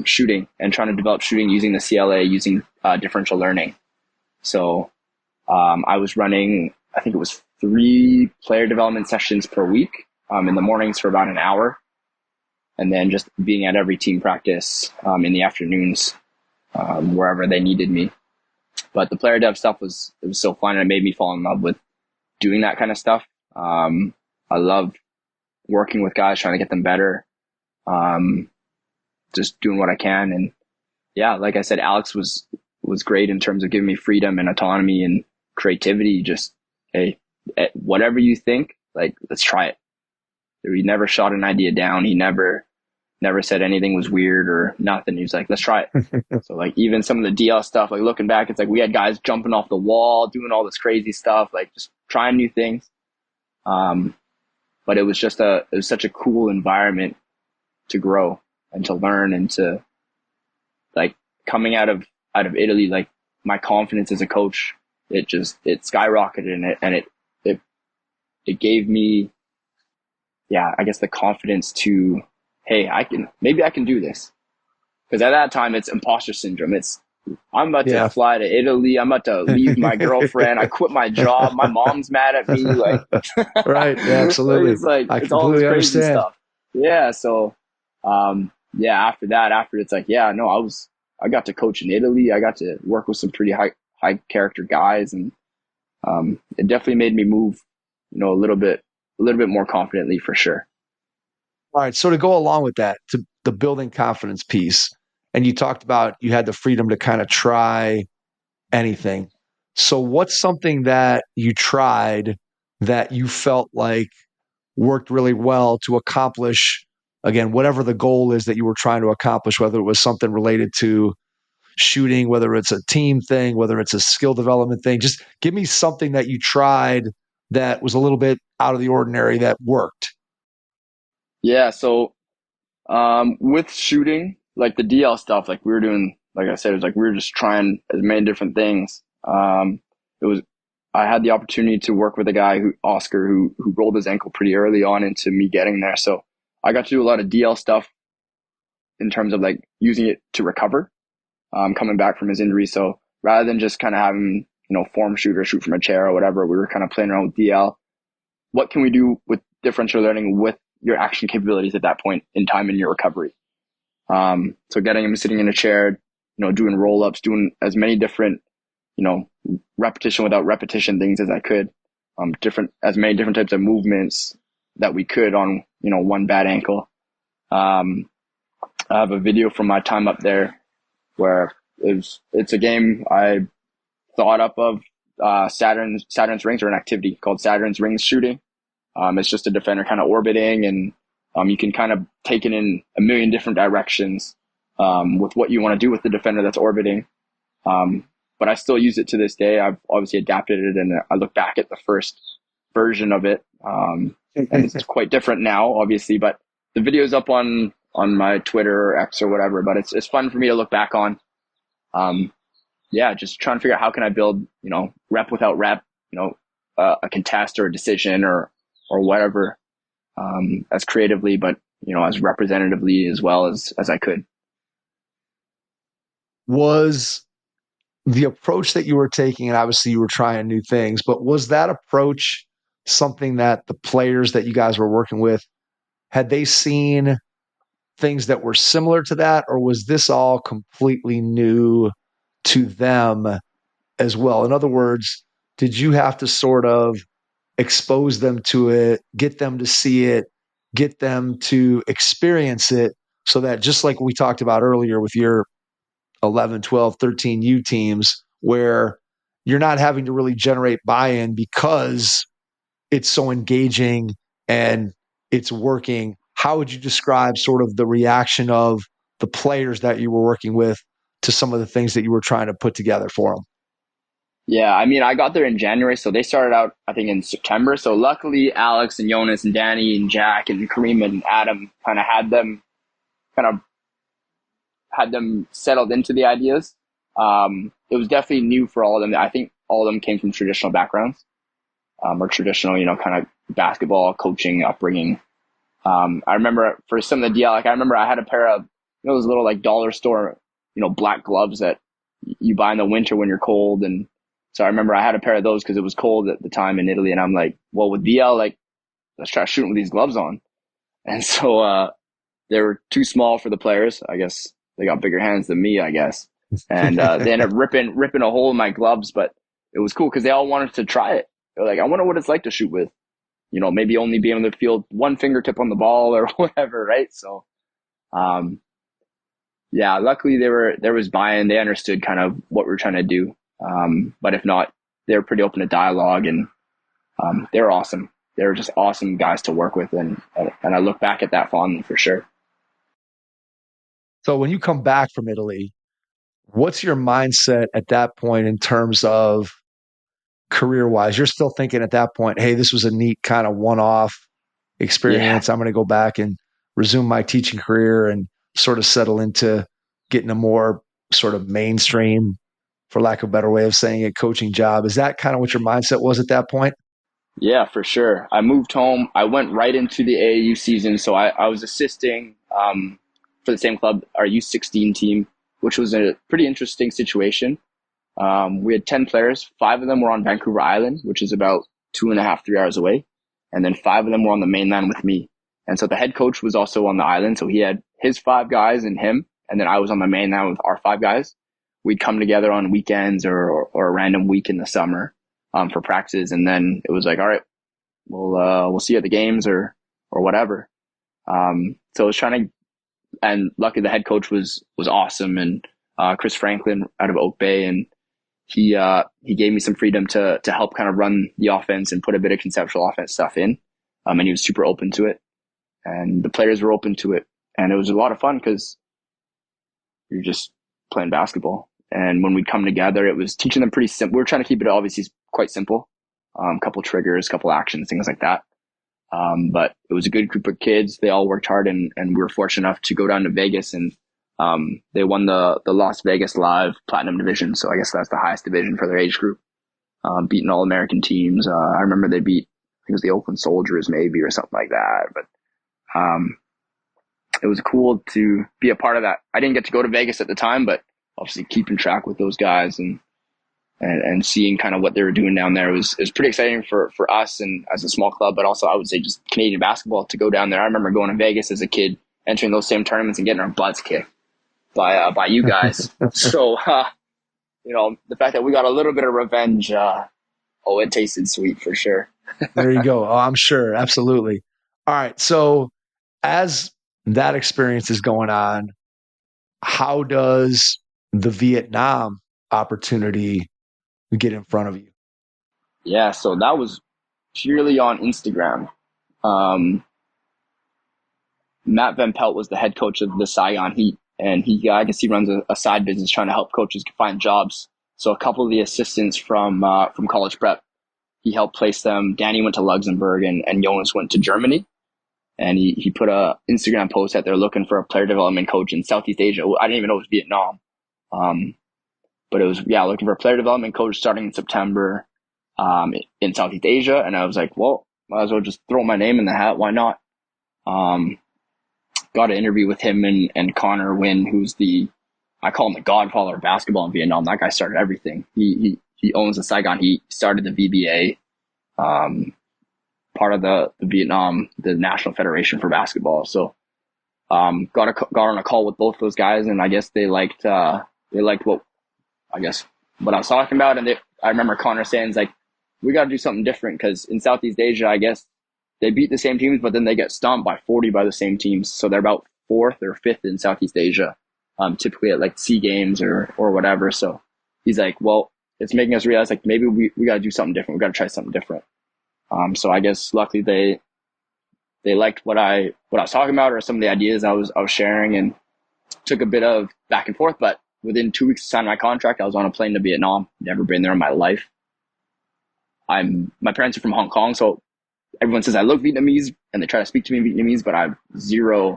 shooting and trying to develop shooting using the CLA, using differential learning. So I was running, I think it was 3 player development sessions per week in the mornings for about an hour. And then just being at every team practice in the afternoons, wherever they needed me. But the player dev stuff was so fun, and it made me fall in love with doing that kind of stuff. I love working with guys, trying to get them better, just doing what I can. And yeah, like I said, Alex was great in terms of giving me freedom and autonomy and creativity. Just, hey, whatever you think, like, let's try it. He never shot an idea down. He never said anything was weird or nothing. He was like, let's try it. So like even some of the DL stuff, like looking back, it's like we had guys jumping off the wall, doing all this crazy stuff, like just trying new things. But it was such a cool environment to grow and to learn, and to, like, coming out of Italy, like my confidence as a coach, it skyrocketed, and it gave me, I guess, the confidence to, hey, maybe I can do this. Because at that time, it's imposter syndrome. I'm about to fly to Italy. I'm about to leave my girlfriend. I quit my job. My mom's mad at me. Like, right? Yeah, absolutely. It's like, I it's all this crazy understand. stuff. Yeah. So, after it's like, I got to coach in Italy. I got to work with some pretty high character guys, and it definitely made me move, a little bit more confidently, for sure. All right. So to go along with that, to the building confidence piece, and you talked about you had the freedom to kind of try anything. So what's something that you tried that you felt like worked really well to accomplish, again, whatever the goal is that you were trying to accomplish, whether it was something related to shooting, whether it's a team thing, whether it's a skill development thing? Just give me something that you tried that was a little bit out of the ordinary that worked. Yeah. So with shooting, like the DL stuff, like we were doing, like I said, it was like we were just trying as many different things. I had the opportunity to work with a guy, Oscar, who rolled his ankle pretty early on into me getting there. So I got to do a lot of DL stuff in terms of like using it to recover, coming back from his injury. So rather than just kind of having, form shoot or shoot from a chair or whatever, we were kind of playing around with DL. What can we do with differential learning with your action capabilities at that point in time in your recovery? So getting him sitting in a chair, doing roll-ups, doing as many different, repetition without repetition things as I could, as many different types of movements that we could on, one bad ankle. I have a video from my time up there where it's a game I thought up of, Saturn's rings, or an activity called Saturn's rings shooting. It's just a defender kind of orbiting, and you can kind of take it in a million different directions. with what you want to do with the defender that's orbiting. But I still use it to this day. I've obviously adapted it, and I look back at the first version of it, and it's quite different now, obviously. But the video's up on my Twitter or X or whatever. But it's fun for me to look back on. Just trying to figure out how can I build, rep without rep, a contest or a decision or whatever, as creatively, but as representatively as well as I could. Was the approach that you were taking, and obviously you were trying new things, but was that approach something that the players that you guys were working with, had they seen things that were similar to that, or was this all completely new to them as well? In other words, did you have to sort of expose them to it, get them to see it, get them to experience it, so that just like we talked about earlier with your 11, 12, 13U teams, where you're not having to really generate buy-in because it's so engaging and it's working? How would you describe sort of the reaction of the players that you were working with to some of the things that you were trying to put together for them? Yeah, I mean, I got there in January, so they started out, I think, in September. So luckily, Alex and Jonas and Danny and Jack and Kareem and Adam kind of had them settled into the ideas. It was definitely new for all of them. I think all of them came from traditional backgrounds, or traditional, kind of basketball coaching upbringing. I remember for some of the DL, I remember I had a pair of those little dollar store, black gloves that you buy in the winter when you're cold. And so I remember I had a pair of those because it was cold at the time in Italy. And I'm like, well, with DL, let's try shooting with these gloves on. And so they were too small for the players. I guess they got bigger hands than me, I guess. And they ended up ripping a hole in my gloves. But it was cool because they all wanted to try it. They're like, I wonder what it's like to shoot with, maybe only being able to feel one fingertip on the ball or whatever, right? So, luckily there was buy-in. They understood kind of what we were trying to do. But if not, they were pretty open to dialogue, and they were awesome. They were just awesome guys to work with, and I look back at that fondly for sure. So when you come back from Italy, what's your mindset at that point in terms of career-wise? You're still thinking at that point, hey, this was a neat kind of one-off experience. Yeah. I'm going to go back and resume my teaching career and sort of settle into getting a more sort of mainstream, for lack of a better way of saying it, coaching job. Is that kind of what your mindset was at that point? Yeah, for sure. I moved home. I went right into the AAU season. So I was assisting for the same club, our U16 team, which was a pretty interesting situation. We had 10 players. 5 of them were on Vancouver Island, which is about 2.5, 3 hours away. And then 5 of them were on the mainland with me. And so the head coach was also on the island. So he had his 5 guys and him. And then I was on the mainland with our 5 guys. We'd come together on weekends or a random week in the summer for practices. And then it was like, all right, we'll see you at the games or whatever. So I was trying to, and luckily the head coach was awesome. And Chris Franklin out of Oak Bay, and he gave me some freedom to help kind of run the offense and put a bit of conceptual offense stuff in. And he was super open to it, and the players were open to it. And it was a lot of fun because you're just playing basketball. And when we'd come together, it was teaching them pretty simple. We were trying to keep it obviously quite simple. Couple triggers, couple actions, things like that. But it was a good group of kids. They all worked hard, and we were fortunate enough to go down to Vegas, and they won the Las Vegas Live Platinum Division. So I guess that's the highest division for their age group, beating all American teams. I remember they beat, I think it was the Oakland Soldiers maybe, or something like that. But it was cool to be a part of that. I didn't get to go to Vegas at the time, but obviously keeping track with those guys and seeing kind of what they were doing down there was pretty exciting for us and as a small club, but also I would say just Canadian basketball to go down there. I remember going to Vegas as a kid, entering those same tournaments and getting our butts kicked by you guys. So, the fact that we got a little bit of revenge, it tasted sweet for sure. There you go. Oh, I'm sure. Absolutely. All right. So as that experience is going on, how does the Vietnam opportunity get in front of you? Yeah, so that was purely on Instagram. Matt Van Pelt was the head coach of the Saigon Heat, and I guess he runs a side business trying to help coaches find jobs. So a couple of the assistants from college prep, he helped place them. Danny went to Luxembourg, and Jonas went to Germany. And he put a Instagram post that they're looking for a player development coach in Southeast Asia. I didn't even know it was Vietnam. But it was, looking for a player development coach starting in September in Southeast Asia. And I was like, well, might as well just throw my name in the hat. Why not? Got an interview with him and Connor Nguyen, who's I call him the godfather of basketball in Vietnam. That guy started everything. He owns the Saigon Heat, started the VBA, part of the Vietnam, the National Federation for Basketball. So got on a call with both those guys, and I guess they liked what I was talking about. And I remember Connor saying, it's like, we got to do something different, because in Southeast Asia, I guess they beat the same teams, but then they get stomped by 40 by the same teams. So they're about 4th or 5th in Southeast Asia, typically at like SEA Games or whatever. So he's like, well, it's making us realize like maybe we got to do something different. We got to try something different. So I guess luckily they liked what I was talking about, or some of the ideas I was sharing, and took a bit of back and forth. But within 2 weeks of signing my contract, I was on a plane to Vietnam. Never been there in my life. My parents are from Hong Kong, so everyone says I look Vietnamese, and they try to speak to me in Vietnamese, but I have zero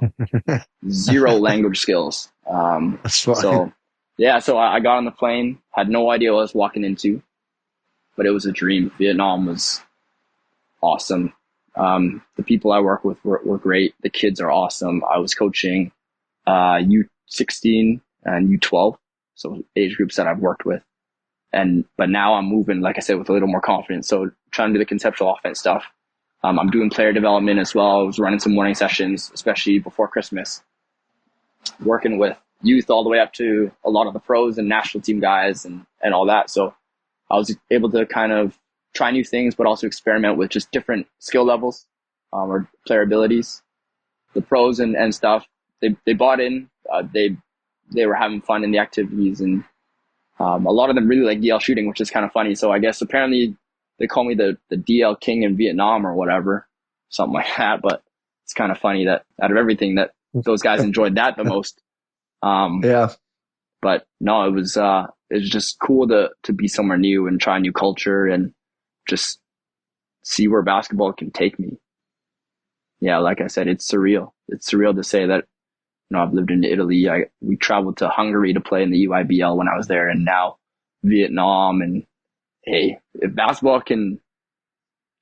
language skills. That's fine. So I got on the plane, had no idea what I was walking into, but it was a dream. Vietnam was awesome. The people I work with were great. The kids are awesome. I was coaching U16 and U12, so age groups that I've worked with. But now I'm moving, like I said, with a little more confidence. So trying to do the conceptual offense stuff. I'm doing player development as well. I was running some morning sessions, especially before Christmas, working with youth all the way up to a lot of the pros and national team guys and all that. So I was able to kind of try new things, but also experiment with just different skill levels or player abilities. The pros and stuff, they bought in. They were having fun in the activities, and a lot of them really like DL shooting, which is kind of funny. So I guess apparently they call me the DL king in Vietnam or whatever, something like that. But it's kind of funny that out of everything that those guys enjoyed that the most. But no, it was just cool to be somewhere new and try a new culture and just see where basketball can take me. Yeah, like I said, it's surreal. It's surreal to say that, I've lived in Italy. We traveled to Hungary to play in the UIBL when I was there, and now Vietnam. And hey, if basketball can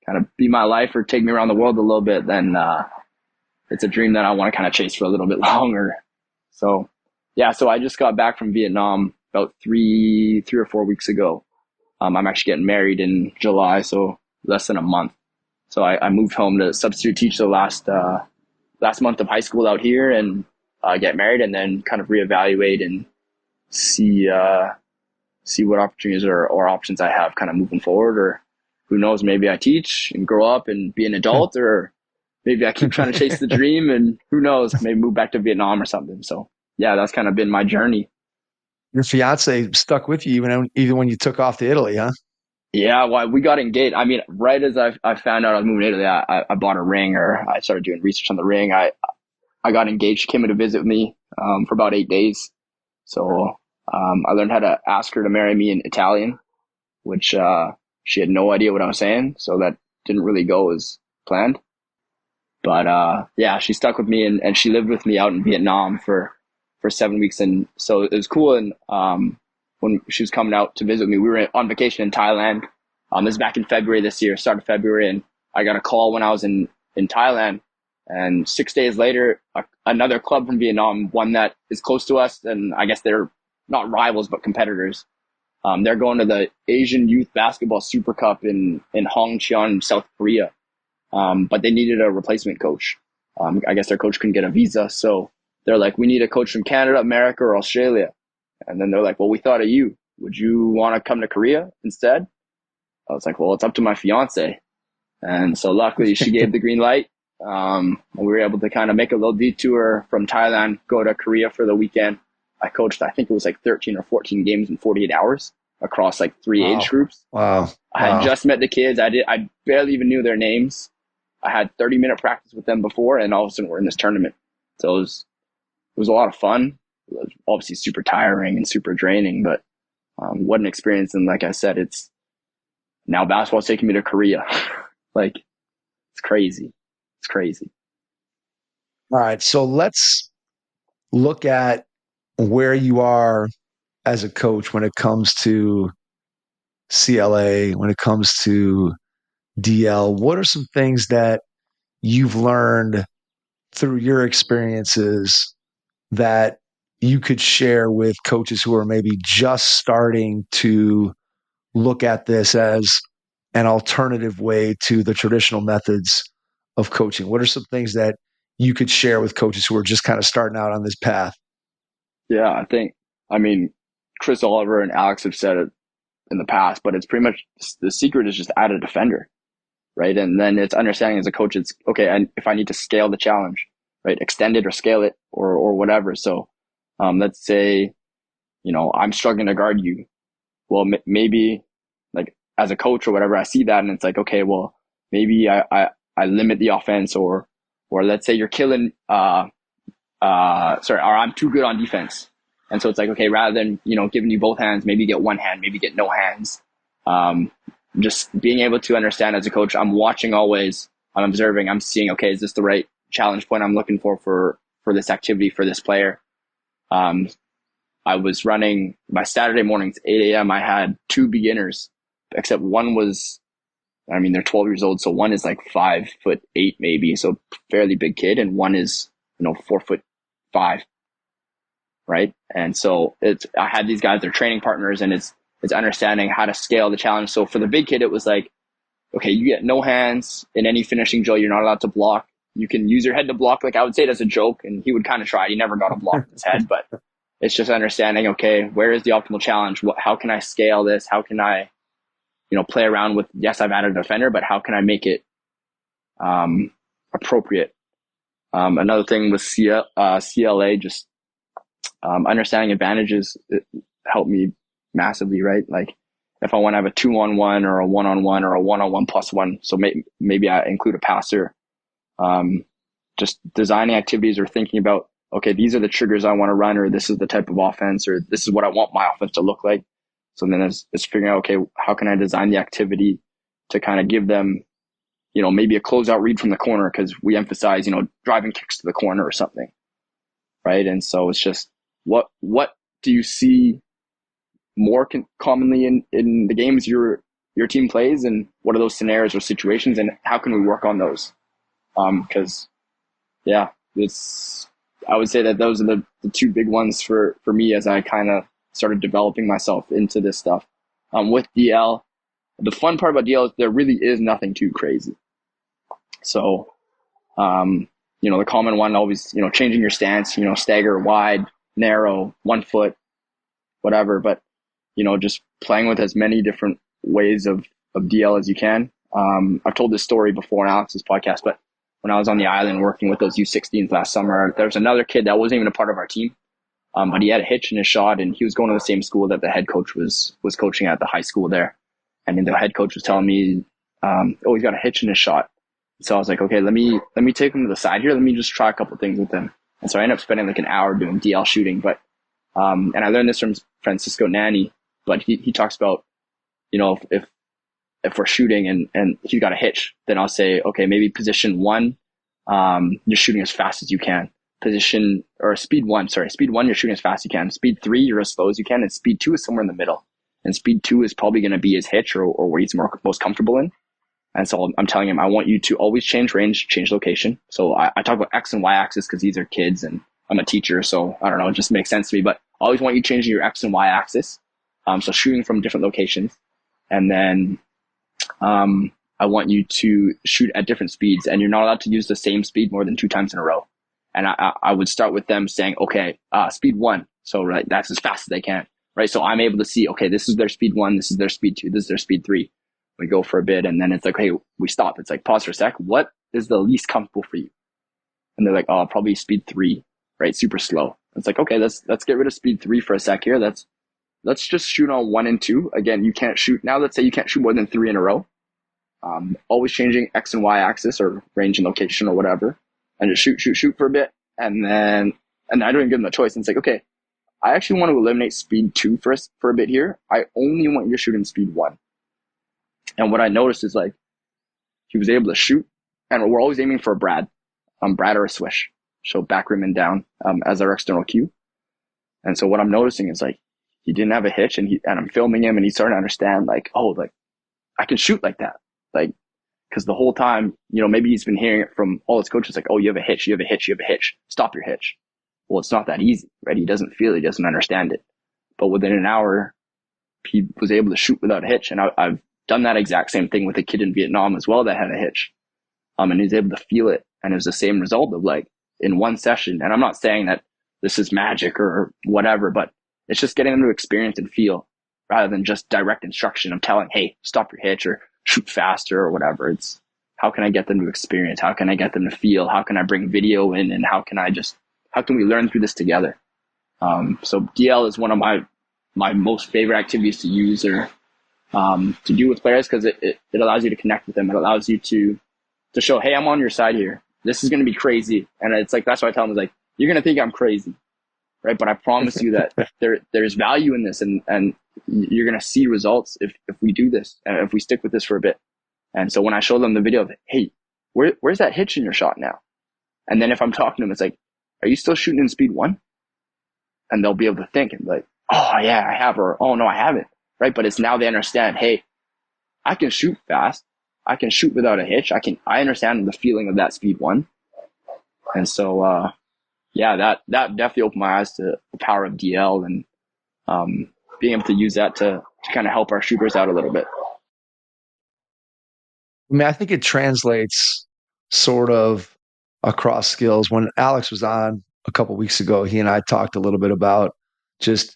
kind of be my life or take me around the world a little bit, then it's a dream that I want to kind of chase for a little bit longer. So so I just got back from Vietnam about three or 4 weeks ago. I'm actually getting married in July, so less than a month. So I moved home to substitute teach the last month of high school out here, and get married, and then kind of reevaluate and see what opportunities or options I have kind of moving forward. Or who knows, maybe I teach and grow up and be an adult, or maybe I keep trying to chase the dream, and who knows, maybe move back to Vietnam or something. So yeah, that's kind of been my journey. Your fiance stuck with you even when you took off to Italy, huh? Yeah, well, we got engaged. I mean, right as I found out I was moving to Italy, I bought a ring, or I started doing research on the ring. I got engaged. She came in to visit me for about 8 days. So I learned how to ask her to marry me in Italian, which she had no idea what I was saying. So that didn't really go as planned. But she stuck with me, and she lived with me out in Vietnam for 7 weeks. And so it was cool. And when she was coming out to visit me, we were on vacation in Thailand. This is back in February this year, start of February. And I got a call when I was in Thailand. And 6 days later, another club from Vietnam, one that is close to us, and I guess they're not rivals but competitors. They're going to the Asian Youth Basketball Super Cup in Hongcheon, South Korea. But they needed a replacement coach. I guess their coach couldn't get a visa, so they're like, we need a coach from Canada, America, or Australia. And then they're like, well, we thought of you. Would you want to come to Korea instead? I was like, well, it's up to my fiance. And so luckily she gave the green light. We were able to kind of make a little detour from Thailand, go to Korea for the weekend. I coached, I think it was like 13 or 14 games in 48 hours across like 3 age groups. Wow. I had just met the kids. I barely even knew their names. I had 30-minute practice with them before, and all of a sudden we're in this tournament. So it was a lot of fun. obviously super tiring and super draining, but what an experience. And like I said, it's now basketball's taking me to Korea. Like, it's crazy. It's crazy. All right. So let's look at where you are as a coach when it comes to CLA, when it comes to DL. What are some things that you've learned through your experiences that you could share with coaches who are maybe just starting to look at this as an alternative way to the traditional methods of coaching? What are some things that you could share with coaches who are just kind of starting out on this path? Yeah, I mean, Chris Oliver and Alex have said it in the past, but it's pretty much the secret is just add a defender, right? And then it's understanding as a coach, it's okay. And if I need to scale the challenge, right, extend it or scale it or whatever. So, let's say, I'm struggling to guard you. Well, maybe like as a coach or whatever, I see that and it's like, okay, well, maybe I limit the offense or let's say you're killing, or I'm too good on defense. And so it's like, okay, rather than, giving you both hands, maybe get one hand, maybe get no hands. Just being able to understand as a coach, I'm watching always, I'm observing, I'm seeing, okay, is this the right challenge point I'm looking for this activity for this player? I was running my Saturday mornings, 8 a.m. I had 2 beginners, except one was, they're 12 years old. So one is like 5'8" maybe. So fairly big kid. And one is, 4'5", right? And so I had these guys, they're training partners, and it's understanding how to scale the challenge. So for the big kid, it was like, okay, you get no hands in any finishing drill. You're not allowed to block. You can use your head to block. Like I would say it as a joke, and he would kind of try it. He never got a block in his head, but it's just understanding, okay, where is the optimal challenge? How can I scale this? How can I, play around with, yes, I've added a defender, but how can I make it appropriate? Another thing with CLA, just understanding advantages, it helped me massively, right? Like if I want to have a 2-on-1 or a 1-on-1 or a 1-on-1 plus 1, so maybe I include a passer. Just designing activities or thinking about, okay, these are the triggers I want to run, or this is the type of offense, or this is what I want my offense to look like. So then it's figuring out, okay, how can I design the activity to kind of give them, maybe a closeout read from the corner, because we emphasize, driving kicks to the corner or something, right? And so it's just what do you see more commonly in the games your team plays, and what are those scenarios or situations, and how can we work on those? Because I would say that those are the 2 big ones for me as I kind of started developing myself into this stuff. With DL, the fun part about DL is there really is nothing too crazy. So, the common one always, changing your stance, stagger, wide, narrow, 1 foot, whatever. But, just playing with as many different ways of DL as you can. I've told this story before on Alex's podcast, but when I was on the island working with those U16s last summer, there was another kid that wasn't even a part of our team. But he had a hitch in his shot, and he was going to the same school that the head coach was coaching at, the high school there. And then the head coach was telling me, he's got a hitch in his shot. So I was like, okay, let me take him to the side here. Let me just try a couple things with him. And so I ended up spending like an hour doing DL shooting. But and I learned this from Francisco Nani, but he talks about, if we're shooting and he's got a hitch, then I'll say, okay, maybe position 1, you're shooting as fast as you can. Speed 1, you're shooting as fast as you can. Speed 3, you're as slow as you can. And speed 2 is somewhere in the middle. And speed 2 is probably going to be his hitch or where he's most comfortable in. And so I'm telling him, I want you to always change range, change location. So I talk about X and Y axis because these are kids and I'm a teacher. So I don't know, it just makes sense to me. But I always want you changing your X and Y axis. So shooting from different locations. And then I want you to shoot at different speeds. And you're not allowed to use the same speed more than 2 times in a row. And I would start with them saying, okay, speed 1. So right, that's as fast as they can. Right. So I'm able to see, okay, this is their speed 1. This is their speed 2. This is their speed 3. We go for a bit and then it's like, hey, we stop. It's like, pause for a sec. What is the least comfortable for you? And they're like, oh, probably speed 3, right? Super slow. It's like, okay, let's get rid of speed 3 for a sec here. Let's just shoot on 1 and 2. Again, you can't shoot. Now let's say you can't shoot more than 3 in a row. Always changing X and Y axis or range and location or whatever. And just shoot for a bit. And then I don't even give them a choice. And it's like, okay, I actually want to eliminate speed 2 for a bit here. I only want you shooting speed 1. And what I noticed is like, he was able to shoot, and we're always aiming for a Brad or a swish. So back rim and down as our external cue. And so what I'm noticing is like, he didn't have a hitch, and I'm filming him, and he's starting to understand like, oh, like I can shoot like that. Like, because the whole time, maybe he's been hearing it from all his coaches, like, oh, you have a hitch, you have a hitch, you have a hitch. Stop your hitch. Well, it's not that easy, right? He doesn't feel it, he doesn't understand it. But within an hour, he was able to shoot without a hitch. And I've done that exact same thing with a kid in Vietnam as well that had a hitch. And he's able to feel it. And it was the same result of like in one session. And I'm not saying that this is magic or whatever, but it's just getting them to experience and feel rather than just direct instruction of telling, hey, stop your hitch or shoot faster or whatever. It's how can I get them to experience? How can I get them to feel? How can I bring video in? And how can we learn through this together? So DL is one of my most favorite activities to use or to do with players, because it allows you to connect with them. It allows you to show, hey, I'm on your side here. This is going to be crazy. And it's like, that's why I tell them, like, you're going to think I'm crazy, right? But I promise you that there's value in this, and you're going to see results if we do this and if we stick with this for a bit. And so when I show them the video of, hey, where's that hitch in your shot now? And then if I'm talking to them, it's like, are you still shooting in speed 1? And they'll be able to think and be like, oh yeah, I have, or oh no, I haven't, right? But it's now they understand, hey, I can shoot fast. I can shoot without a hitch. I understand the feeling of that speed 1. And so, that definitely opened my eyes to the power of DL and being able to use that to kind of help our shooters out a little bit. I mean, I think it translates sort of across skills. When Alex was on a couple of weeks ago, he and I talked a little bit about just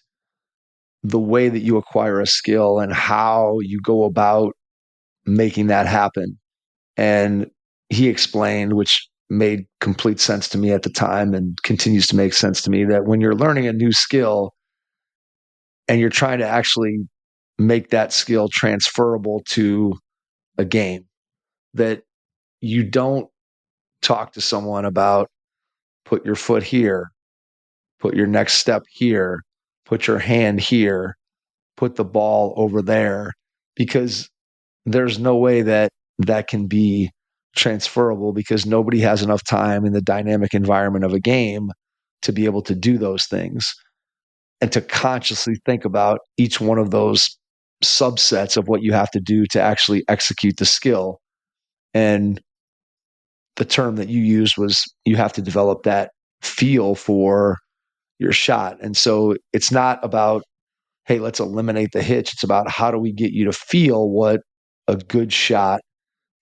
the way that you acquire a skill and how you go about making that happen. And he explained, which made complete sense to me at the time and continues to make sense to me, that when you're learning a new skill and you're trying to actually make that skill transferable to a game, that you don't talk to someone about put your foot here, put your next step here, put your hand here, put the ball over there, because there's no way that can be transferable, because nobody has enough time in the dynamic environment of a game to be able to do those things and to consciously think about each one of those subsets of what you have to do to actually execute the skill. And the term that you used was you have to develop that feel for your shot. And so it's not about, hey, let's eliminate the hitch. It's about how do we get you to feel what a good shot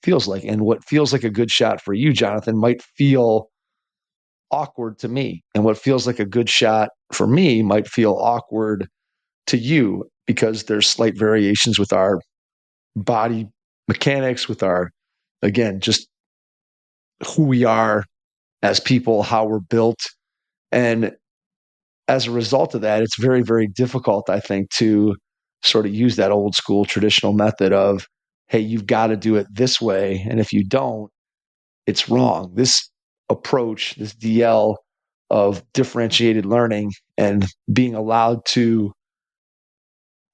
feels like. And what feels like a good shot for you, Jonathan, might feel awkward to me. And what feels like a good shot for me might feel awkward to you, because there's slight variations with our body mechanics, with our, again, just who we are as people, how we're built. And as a result of that, it's very, very difficult, I think, to sort of use that old school traditional method of, hey, you've got to do it this way. And if you don't, it's wrong. This approach, this DL of differentiated learning and being allowed to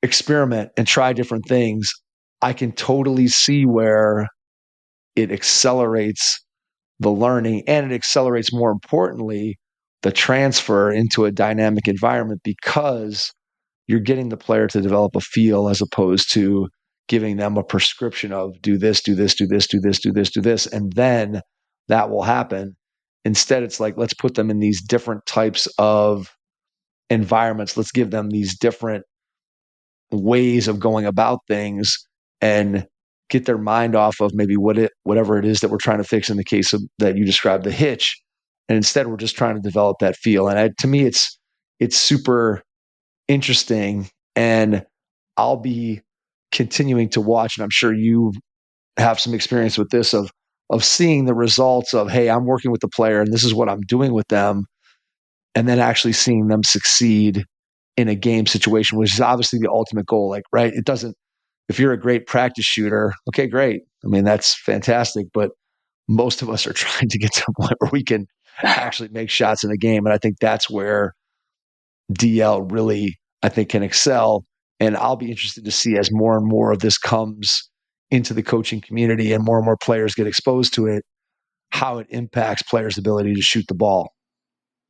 experiment and try different things, I can totally see where it accelerates the learning, and it accelerates, more importantly, the transfer into a dynamic environment, because you're getting the player to develop a feel as opposed to giving them a prescription of do this, do this, do this, do this, do this, do this, and then that will happen. Instead, it's like, let's put them in these different types of environments. Let's give them these different ways of going about things and get their mind off of maybe whatever it is that we're trying to fix in the case of that you described, the hitch. And instead, we're just trying to develop that feel. And to me, it's super interesting. And I'll be continuing to watch, and I'm sure you have some experience with this, of seeing the results of, hey, I'm working with the player and this is what I'm doing with them. And then actually seeing them succeed in a game situation, which is obviously the ultimate goal. Like, right. It doesn't, if you're a great practice shooter, okay, great. I mean, that's fantastic. But most of us are trying to get to a point where we can actually make shots in a game. And I think that's where DL really, I think, can excel. And I'll be interested to see as more and more of this comes into the coaching community and more players get exposed to it, how it impacts players' ability to shoot the ball.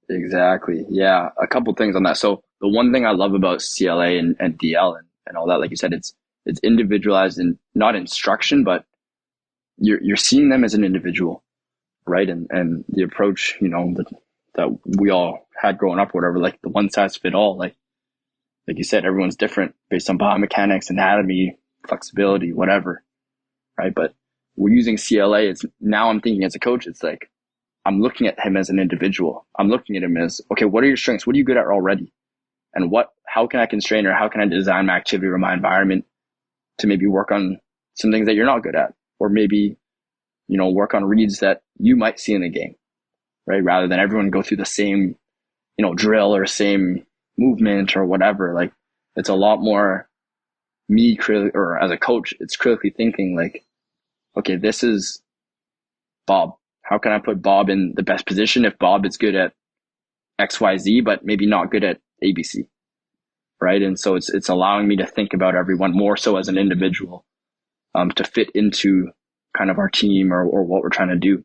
Exactly. Yeah. A couple things on that. So the one thing I love about CLA and DL and all that, like you said, it's individualized and not instruction, but you're seeing them as an individual, right? And the approach, that we all had growing up, whatever, like the one size fit all, like you said, everyone's different based on biomechanics, anatomy, flexibility, whatever, right? But we're using CLA. It's now I'm thinking as a coach, it's like I'm looking at him as an individual. I'm looking at him as, okay, what are your strengths? What are you good at already? And how can I constrain or how can I design my activity or my environment to maybe work on some things that you're not good at, or maybe, work on reads that you might see in the game, right? Rather than everyone go through the same, drill or same movement or whatever. Like it's a lot more me or as a coach, it's critically thinking like, okay, this is Bob. How can I put Bob in the best position if Bob is good at XYZ, but maybe not good at ABC, right? And so it's allowing me to think about everyone more so as an individual, to fit into kind of our team or what we're trying to do.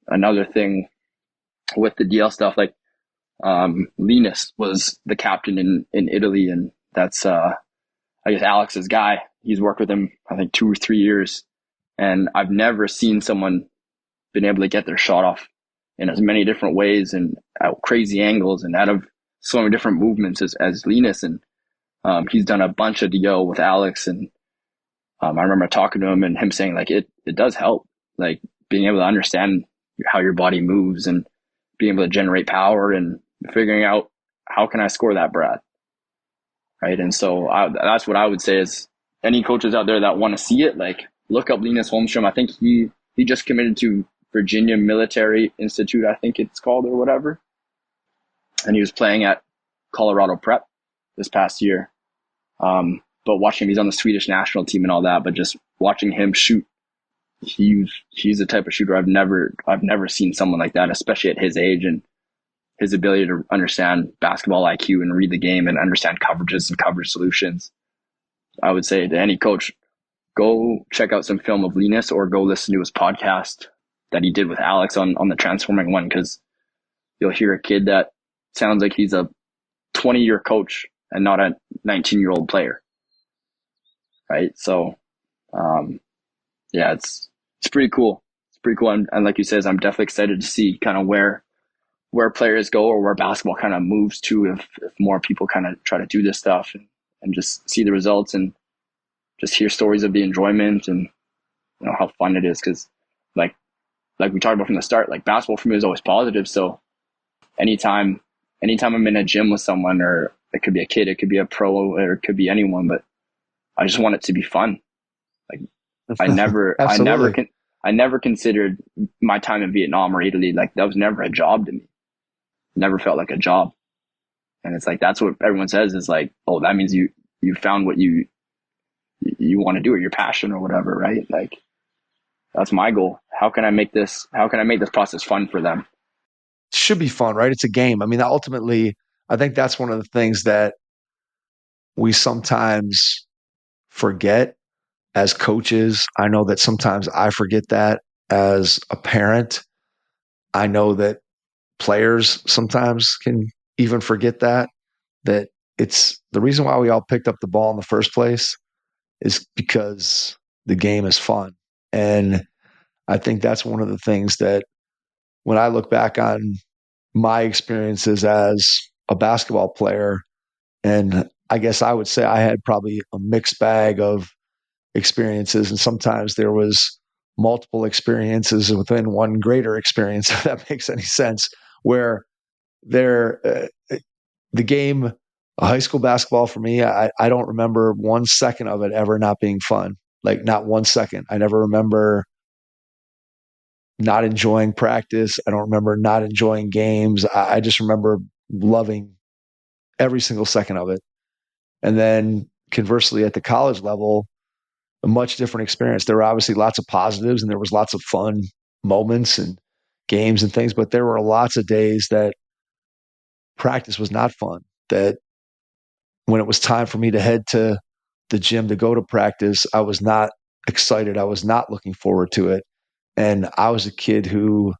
Another thing with the DL stuff, like Linus was the captain in Italy, and that's I guess Alex's guy. He's worked with him, I think 2 or 3 years, and I've never seen someone been able to get their shot off in as many different ways and at crazy angles and out of so many different movements as Linus. And he's done a bunch of DO with Alex, and I remember talking to him and him saying like it does help, like being able to understand how your body moves and being able to generate power and figuring out how can I score that Brad, right? And so that's what I would say is any coaches out there that want to see it, like look up Linus Holmstrom. I think he just committed to Virginia Military Institute, I think it's called, or whatever. And he was playing at Colorado Prep this past year. But watching him, he's on the Swedish national team and all that, but just watching him shoot, he's the type of shooter I've never seen someone like that, especially at his age and his ability to understand basketball IQ and read the game and understand coverages and coverage solutions. I would say to any coach, go check out some film of Linus or go listen to his podcast that he did with Alex on the Transforming One, because you'll hear a kid that sounds like he's a 20-year coach and not a 19-year-old player. Right. So, yeah, it's pretty cool. It's pretty cool. And like you said, I'm definitely excited to see kind of where players go or where basketball kind of moves to if more people kind of try to do this stuff and just see the results and just hear stories of the enjoyment and, how fun it is. Cause like we talked about from the start, like basketball for me is always positive. So anytime I'm in a gym with someone, or it could be a kid, it could be a pro, or it could be anyone, but I just want it to be fun. Like I never considered my time in Vietnam or Italy, like that was never a job to me. Never felt like a job. And it's like, that's what everyone says is like, oh, that means you found what you want to do or your passion or whatever, right? Like that's my goal. How can I make this process fun for them? It should be fun, right? It's a game. I mean, ultimately, I think that's one of the things that we sometimes forget as coaches. I know that sometimes I forget that as a parent. I know that players sometimes can even forget that it's the reason why we all picked up the ball in the first place is because the game is fun. And I think that's one of the things that when I look back on my experiences as a basketball player, and I guess I would say I had probably a mixed bag of experiences, and sometimes there was multiple experiences within one greater experience, if that makes any sense, where the game, high school basketball for me, I don't remember 1 second of it ever not being fun. Like not 1 second. I never remember not enjoying practice. I don't remember not enjoying games. I just remember loving every single second of it. And then conversely at the college level, a much different experience. There were obviously lots of positives and there was lots of fun moments and games and things, but there were lots of days that practice was not fun, that when it was time for me to head to the gym to go to practice, I was not excited. I was not looking forward to it. And I was a kid who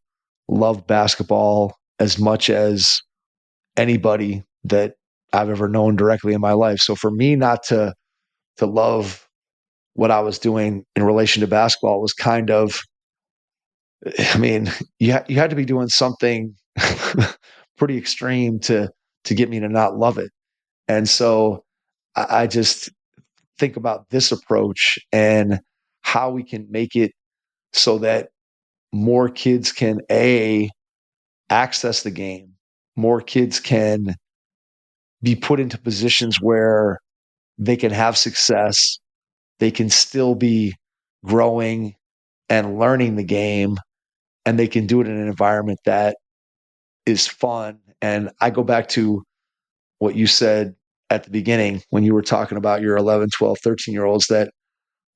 loved basketball as much as anybody that I've ever known directly in my life. So for me not to love what I was doing in relation to basketball was kind of, I mean, you had to be doing something pretty extreme to get me to not love it. And so I just think about this approach and how we can make it so that more kids can access the game, more kids can be put into positions where they can have success, they can still be growing and learning the game, and they can do it in an environment that is fun. And I go back to what you said at the beginning when you were talking about your 11, 12, 13-year-olds, that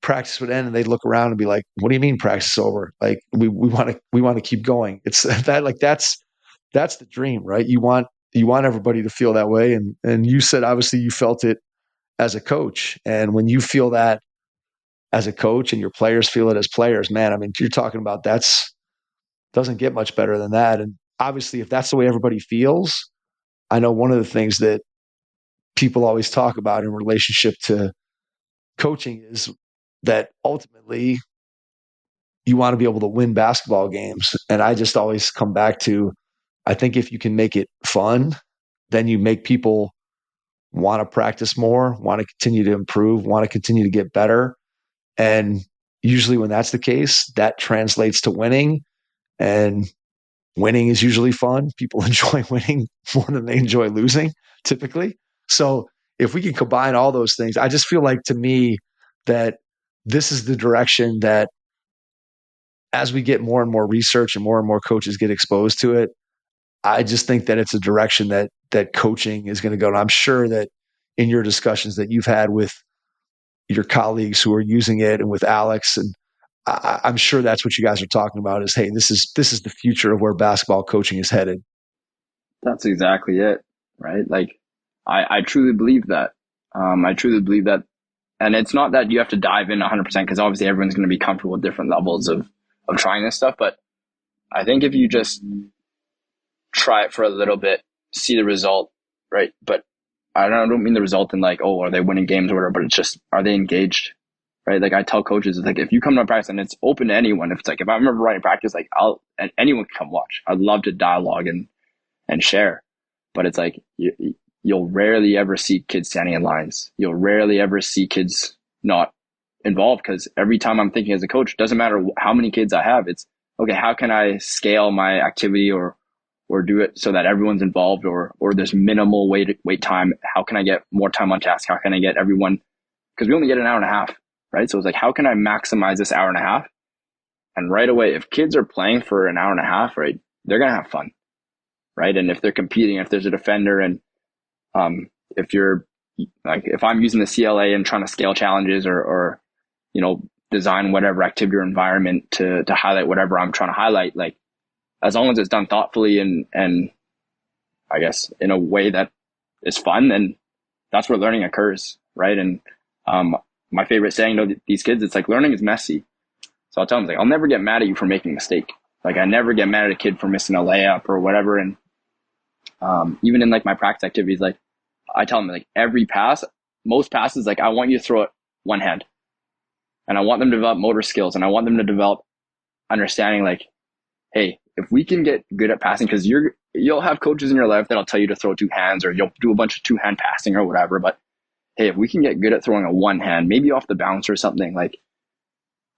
practice would end and they'd look around and be like, what do you mean practice is over? Like we want to keep going. It's that, like, that's the dream, right? You want everybody to feel that way. And you said, obviously you felt it as a coach. And when you feel that as a coach and your players feel it as players, man, I mean, you're talking about doesn't get much better than that. And obviously if that's the way everybody feels, I know one of the things that people always talk about in relationship to coaching is that ultimately you want to be able to win basketball games. And I just always come back to, I think if you can make it fun, then you make people want to practice more, want to continue to improve, want to continue to get better. And usually when that's the case, that translates to winning. And winning is usually fun. People enjoy winning more than they enjoy losing, typically. So if we can combine all those things, I just feel like, to me, that this is the direction that, as we get more and more research and more coaches get exposed to it, I just think that it's a direction that coaching is going to go. And I'm sure that in your discussions that you've had with your colleagues who are using it and with Alex, and I'm sure that's what you guys are talking about is, hey, this is the future of where basketball coaching is headed. That's exactly it, right? Like, I truly believe that. I truly believe that. And it's not that you have to dive in 100%, because obviously everyone's going to be comfortable with different levels of trying this stuff. But I think if you just try it for a little bit, see the result, right? But I don't mean the result in like, oh, are they winning games or whatever, but it's just, are they engaged, right? Like I tell coaches, it's like, if you come to practice, and it's open to anyone, if it's like, if I remember running practice, like and anyone can come watch. I'd love to dialogue and share, but it's like, you'll rarely ever see kids standing in lines. You'll rarely ever see kids not involved, because every time I'm thinking as a coach, doesn't matter how many kids I have, it's okay, how can I scale my activity or do it so that everyone's involved, or there's minimal wait time? How can I get more time on task? How can I get everyone, because we only get an hour and a half, right? So it's like, how can I maximize this hour and a half? And right away, if kids are playing for an hour and a half, right, they're going to have fun, right? And if they're competing, if there's a defender, and if you're like, if I'm using the CLA and trying to scale challenges or design whatever activity or environment to highlight whatever I'm trying to highlight, like, as long as it's done thoughtfully and I guess in a way that is fun, then that's where learning occurs, right? And my favorite saying to these kids, it's like, learning is messy. So I'll tell them, like, I'll never get mad at you for making a mistake. Like, I never get mad at a kid for missing a layup or whatever. And even in like my practice activities, like I tell them, like, every pass, most passes, like, I want you to throw it one hand, and I want them to develop motor skills, and I want them to develop understanding, like, hey, if we can get good at passing, because you'll have coaches in your life that'll tell you to throw two hands, or you'll do a bunch of two-hand passing or whatever. But hey, if we can get good at throwing a one hand, maybe off the bounce or something, like,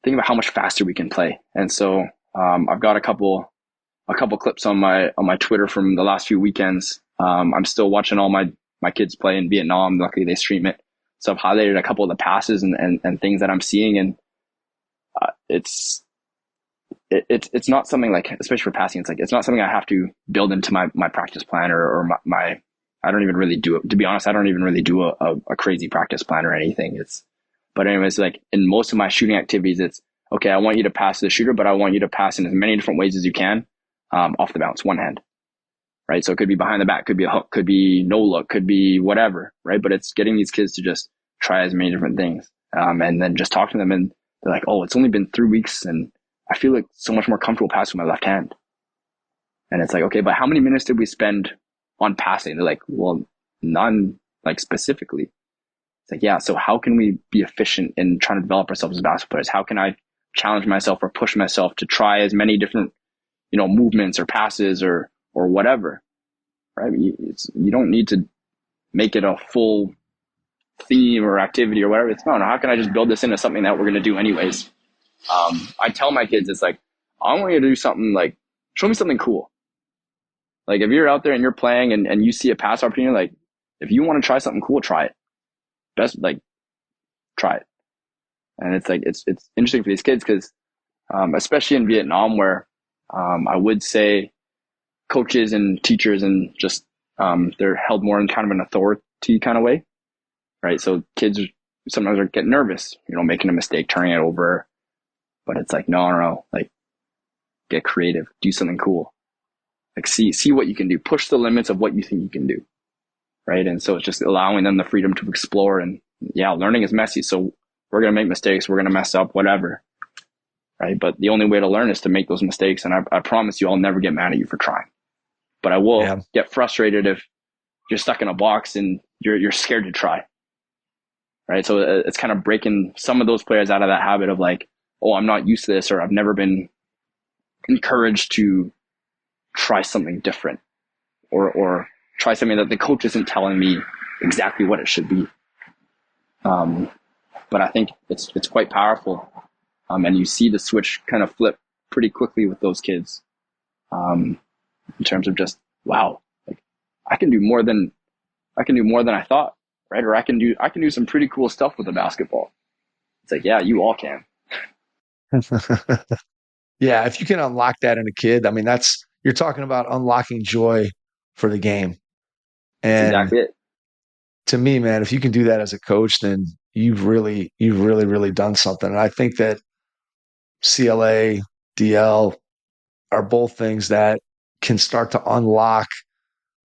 think about how much faster we can play. And so I've got a couple clips on my Twitter from the last few weekends. I'm still watching all my kids play in Vietnam. Luckily they stream it. So I've highlighted a couple of the passes and things that I'm seeing. And it's not something like, especially for passing, it's like, it's not something I have to build into my practice plan or my I don't even really do it. To be honest, I don't even really do a crazy practice plan or anything. But anyways, like in most of my shooting activities, it's okay, I want you to pass to the shooter, but I want you to pass in as many different ways as you can, off the bounce, one hand, right? So it could be behind the back, could be a hook, could be no look, could be whatever, right? But it's getting these kids to just try as many different things. And then just talk to them, and they're like, oh, it's only been 3 weeks and I feel like so much more comfortable passing with my left hand. And it's like, okay, but how many minutes did we spend on passing? They're like, well, none, like specifically. It's like, yeah, so how can we be efficient in trying to develop ourselves as basketball players? How can I challenge myself or push myself to try as many different, movements or passes or whatever, right? You don't need to make it a full theme or activity or whatever. It's no, how can I just build this into something that we're going to do anyways? I tell my kids, it's like, I want you to do something like, show me something cool. Like if you're out there and you're playing and you see a pass opportunity, like if you want to try something cool, try it. Try it. And it's like, it's interesting for these kids because, especially in Vietnam where, I would say coaches and teachers and just, they're held more in kind of an authority kind of way, right? So kids sometimes are getting nervous, making a mistake, turning it over, but it's like, no, like get creative, do something cool. Like see what you can do, push the limits of what you think you can do. Right. And so it's just allowing them the freedom to explore. And yeah, learning is messy. So we're going to make mistakes. We're going to mess up, whatever. Right. But the only way to learn is to make those mistakes. And I promise you, I'll never get mad at you for trying. But I will get frustrated if you're stuck in a box and you're scared to try. Right. So it's kind of breaking some of those players out of that habit of like, oh, I'm not used to this, or I've never been encouraged to try something different or try something that the coach isn't telling me exactly what it should be. But I think it's quite powerful. And you see the switch kind of flip pretty quickly with those kids. In terms of just, wow, like I can do more than I thought, right? Or I can do some pretty cool stuff with the basketball. It's like, yeah, you all can. Yeah, if you can unlock that in a kid, I mean, you're talking about unlocking joy for the game. And that's exactly it. To me, man, if you can do that as a coach, then you've really done something. And I think that CLA, DL are both things that can start to unlock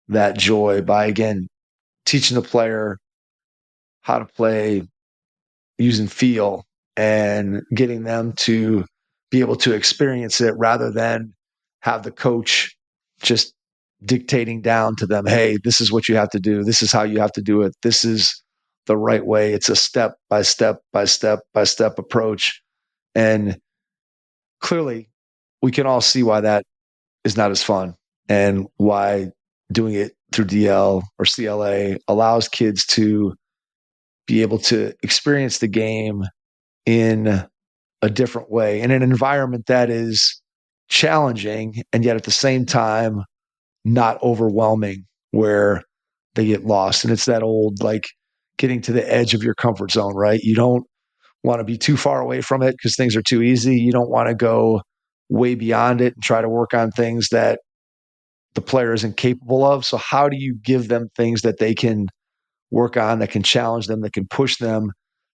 that joy by, again, teaching the player how to play using feel and getting them to be able to experience it rather than have the coach just dictating down to them, hey, this is what you have to do. This is how you have to do it. This is the right way. It's a step by step approach. And clearly we can all see why that is not as fun and why doing it through DL or CLA allows kids to be able to experience the game in a different way, in an environment that is challenging and yet at the same time not overwhelming where they get lost. And it's that old, like, getting to the edge of your comfort zone, right? You don't want to be too far away from it because things are too easy. You don't want to go way beyond it and try to work on things that the player isn't capable of. So how do you give them things that they can work on, that can challenge them, that can push them,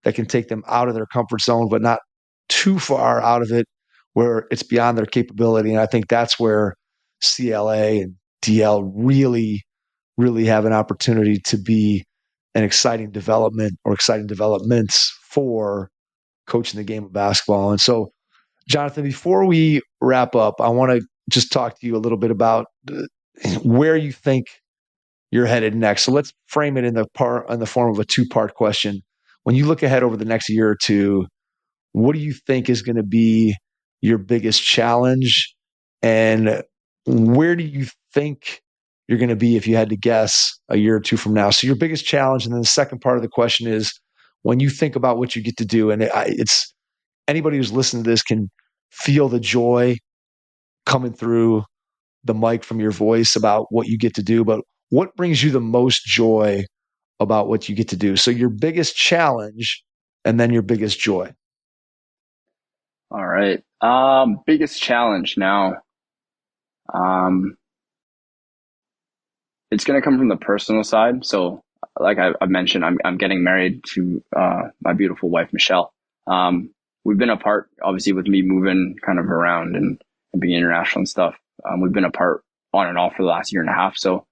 that can take them out of their comfort zone, but not too far out of it where it's beyond their capability? And I think that's where CLA and DL really have an opportunity to be an exciting development or exciting developments for coaching the game of basketball. And so, Jonathan, before we wrap up, I want to just talk to you a little bit about where you think you're headed next. So let's frame it in the form of a two-part question. When you look ahead over the next year or two, what do you think is going to be your biggest challenge? And where do you think you're going to be if you had to guess a year or two from now? So your biggest challenge. And then the second part of the question is, when you think about what you get to do, and it's anybody who's listening to this can feel the joy coming through the mic from your voice about what you get to do, but what brings you the most joy about what you get to do? So your biggest challenge and then your biggest joy. All right. Biggest challenge now. It's going to come from the personal side. So like I mentioned, I'm getting married to my beautiful wife, Michelle. We've been apart, obviously, with me moving kind of around and being international and stuff. We've been apart on and off for the last year and a half. So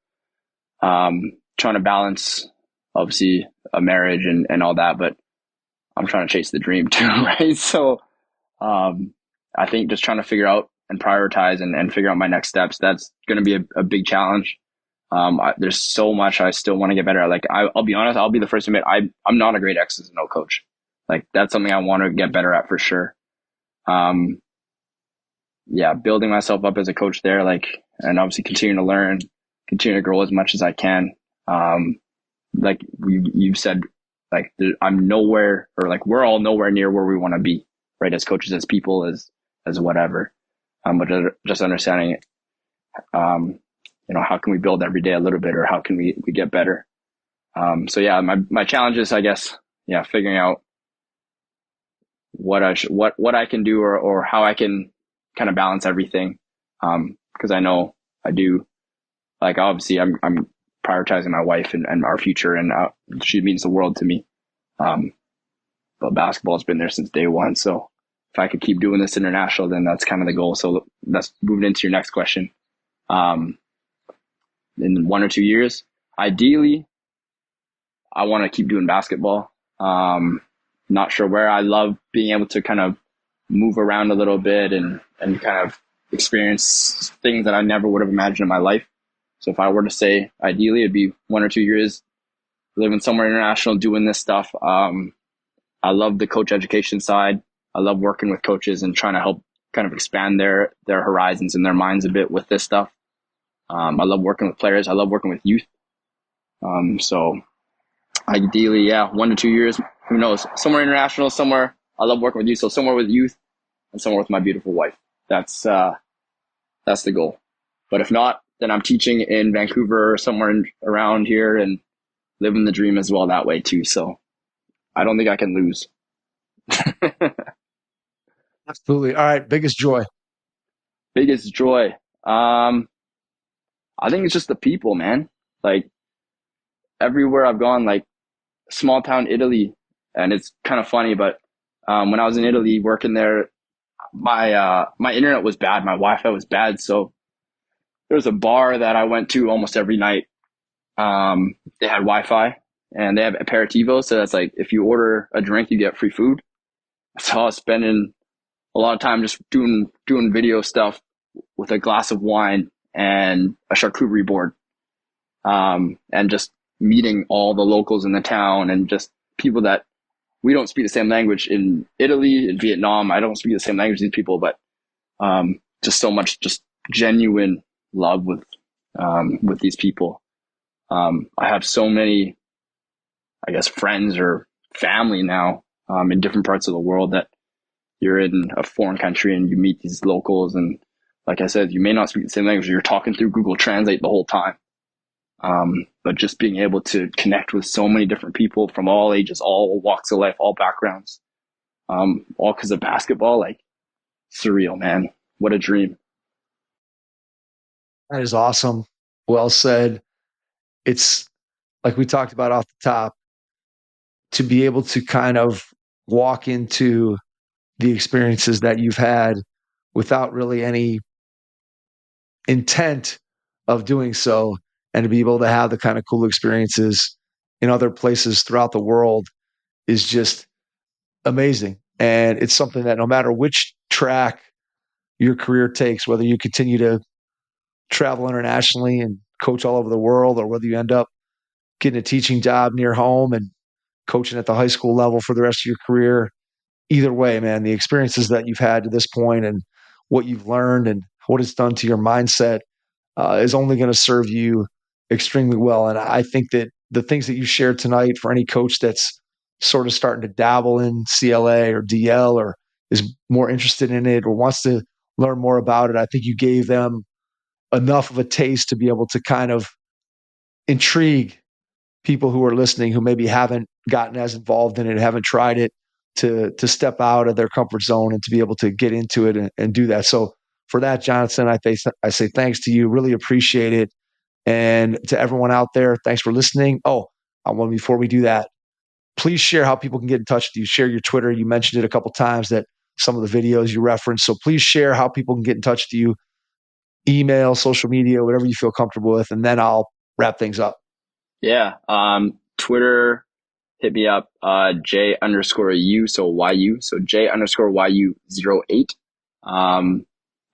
trying to balance obviously a marriage and all that, but I'm trying to chase the dream too, right? So I think just trying to figure out and prioritize and figure out my next steps, that's going to be a big challenge. There's so much I still want to get better at. Like, I'll be honest, I'll be the first to admit, I'm not a great X's and O coach. Like, that's something I want to get better at for sure. Building myself up as a coach there, like, and obviously continuing to learn, continue to grow as much as I can. Like you've said, like, I'm nowhere, or like we're all nowhere near where we want to be, right? As coaches, as people, as whatever. But just understanding it, how can we build every day a little bit, or how can we get better? My challenge is, I guess, figuring out what I can do, or how I can kind of balance everything. Because I know I do, like, obviously I'm prioritizing my wife and our future, and she means the world to me. But basketball has been there since day one. So if I could keep doing this international, then that's kind of the goal. So that's moving into your next question. In 1 or 2 years, ideally, I want to keep doing basketball. Not sure where. I love being able to kind of move around a little bit and kind of experience things that I never would have imagined in my life. So if I were to say ideally, it'd be 1 or 2 years living somewhere international, doing this stuff. I love the coach education side. I love working with coaches and trying to help kind of expand their horizons and their minds a bit with this stuff. I love working with players. I love working with youth. So ideally, 1 to 2 years, who knows, somewhere international, somewhere. I love working with youth. So somewhere with youth and somewhere with my beautiful wife. That's the goal. But if not, then I'm teaching in Vancouver or somewhere around here and living the dream as well that way too. So I don't think I can lose. Absolutely. All right. Biggest joy. Biggest joy. I think it's just the people, man. Like, everywhere I've gone, like small town Italy, and it's kind of funny, but when I was in Italy working there, my internet was bad. My Wi-Fi was bad. So there was a bar that I went to almost every night. They had Wi-Fi and they have aperitivo. So that's like, if you order a drink, you get free food. So I was spending a lot of time just doing video stuff with a glass of wine and a charcuterie board. And just meeting all the locals in the town and just people that we don't speak the same language in Italy, in Vietnam. I don't speak the same language as these people, but just so much just genuine love with these people. I have so many, I guess, friends or family now in different parts of the world, that you're in a foreign country and you meet these locals, and like I said, you may not speak the same language. You're talking through Google Translate the whole time. But just being able to connect with so many different people from all ages, all walks of life, all backgrounds, all because of basketball, like, surreal, man. What a dream. That is awesome. Well said. It's like we talked about off the top, to be able to kind of walk into the experiences that you've had without really any intent of doing so, and to be able to have the kind of cool experiences in other places throughout the world is just amazing. And it's something that no matter which track your career takes, whether you continue to travel internationally and coach all over the world, or whether you end up getting a teaching job near home and coaching at the high school level for the rest of your career, either way, man, the experiences that you've had to this point and what you've learned and what it's done to your mindset is only going to serve you extremely well. And I think that the things that you shared tonight, for any coach that's sort of starting to dabble in CLA or DL, or is more interested in it or wants to learn more about it, I think you gave them enough of a taste to be able to kind of intrigue people who are listening, who maybe haven't gotten as involved in it, haven't tried it, to step out of their comfort zone and to be able to get into it and do that. So for that, Jonathan, I say thanks to you. Really appreciate it. And to everyone out there, thanks for listening. Oh, I want, before we do that, please share how people can get in touch with you. Share your Twitter. You mentioned it a couple times, that some of the videos you referenced. So please share how people can get in touch with you. email, social media, whatever you feel comfortable with, and then I'll wrap things up. Yeah. Twitter, hit me up, J_U, so YU, so J_YU08.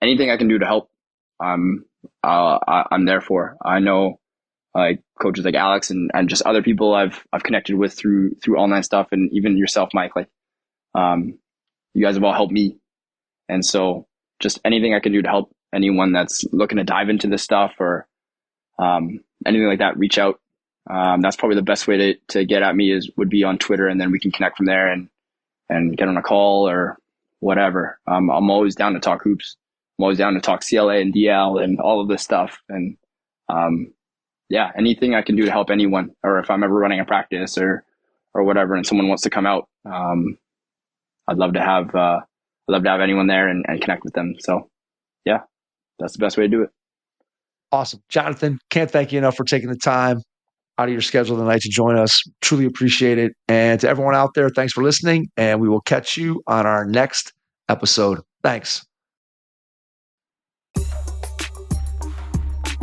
Anything I can do to help, I'm there for. I know coaches like Alex and just other people I've connected with through online stuff, and even yourself, Mike. You guys have all helped me, and so just anything I can do to help anyone that's looking to dive into this stuff or anything like that, reach out. That's probably the best way to get at me would be on Twitter, and then we can connect from there and get on a call or whatever. I'm always down to talk hoops. I'm always down to talk CLA and DL and all of this stuff. And anything I can do to help anyone, or if I'm ever running a practice or whatever, and someone wants to come out, I'd love to have anyone there and connect with them. So yeah, that's the best way to do it. Awesome. Jonathan, can't thank you enough for taking the time out of your schedule tonight to join us. Truly appreciate it. And to everyone out there, thanks for listening, and we will catch you on our next episode. Thanks.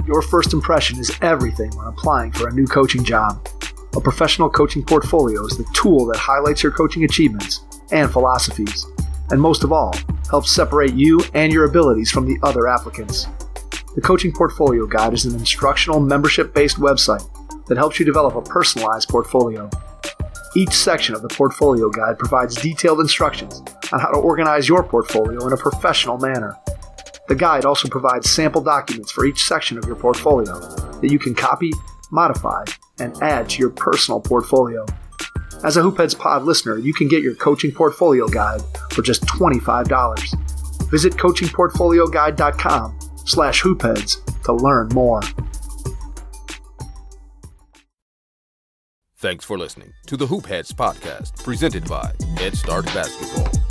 Your first impression is everything when applying for a new coaching job. A professional coaching portfolio is the tool that highlights your coaching achievements and philosophies, and most of all, helps separate you and your abilities from the other applicants. The Coaching Portfolio Guide is an instructional, membership-based website that helps you develop a personalized portfolio. Each section of the Portfolio Guide provides detailed instructions on how to organize your portfolio in a professional manner. The guide also provides sample documents for each section of your portfolio that you can copy, modify, and add to your personal portfolio. As a Hoopheads Pod listener, you can get your Coaching Portfolio Guide for just $25. Visit coachingportfolioguide.com/hoopheads to learn more. Thanks for listening to the Hoop Heads podcast, presented by Head Start Basketball.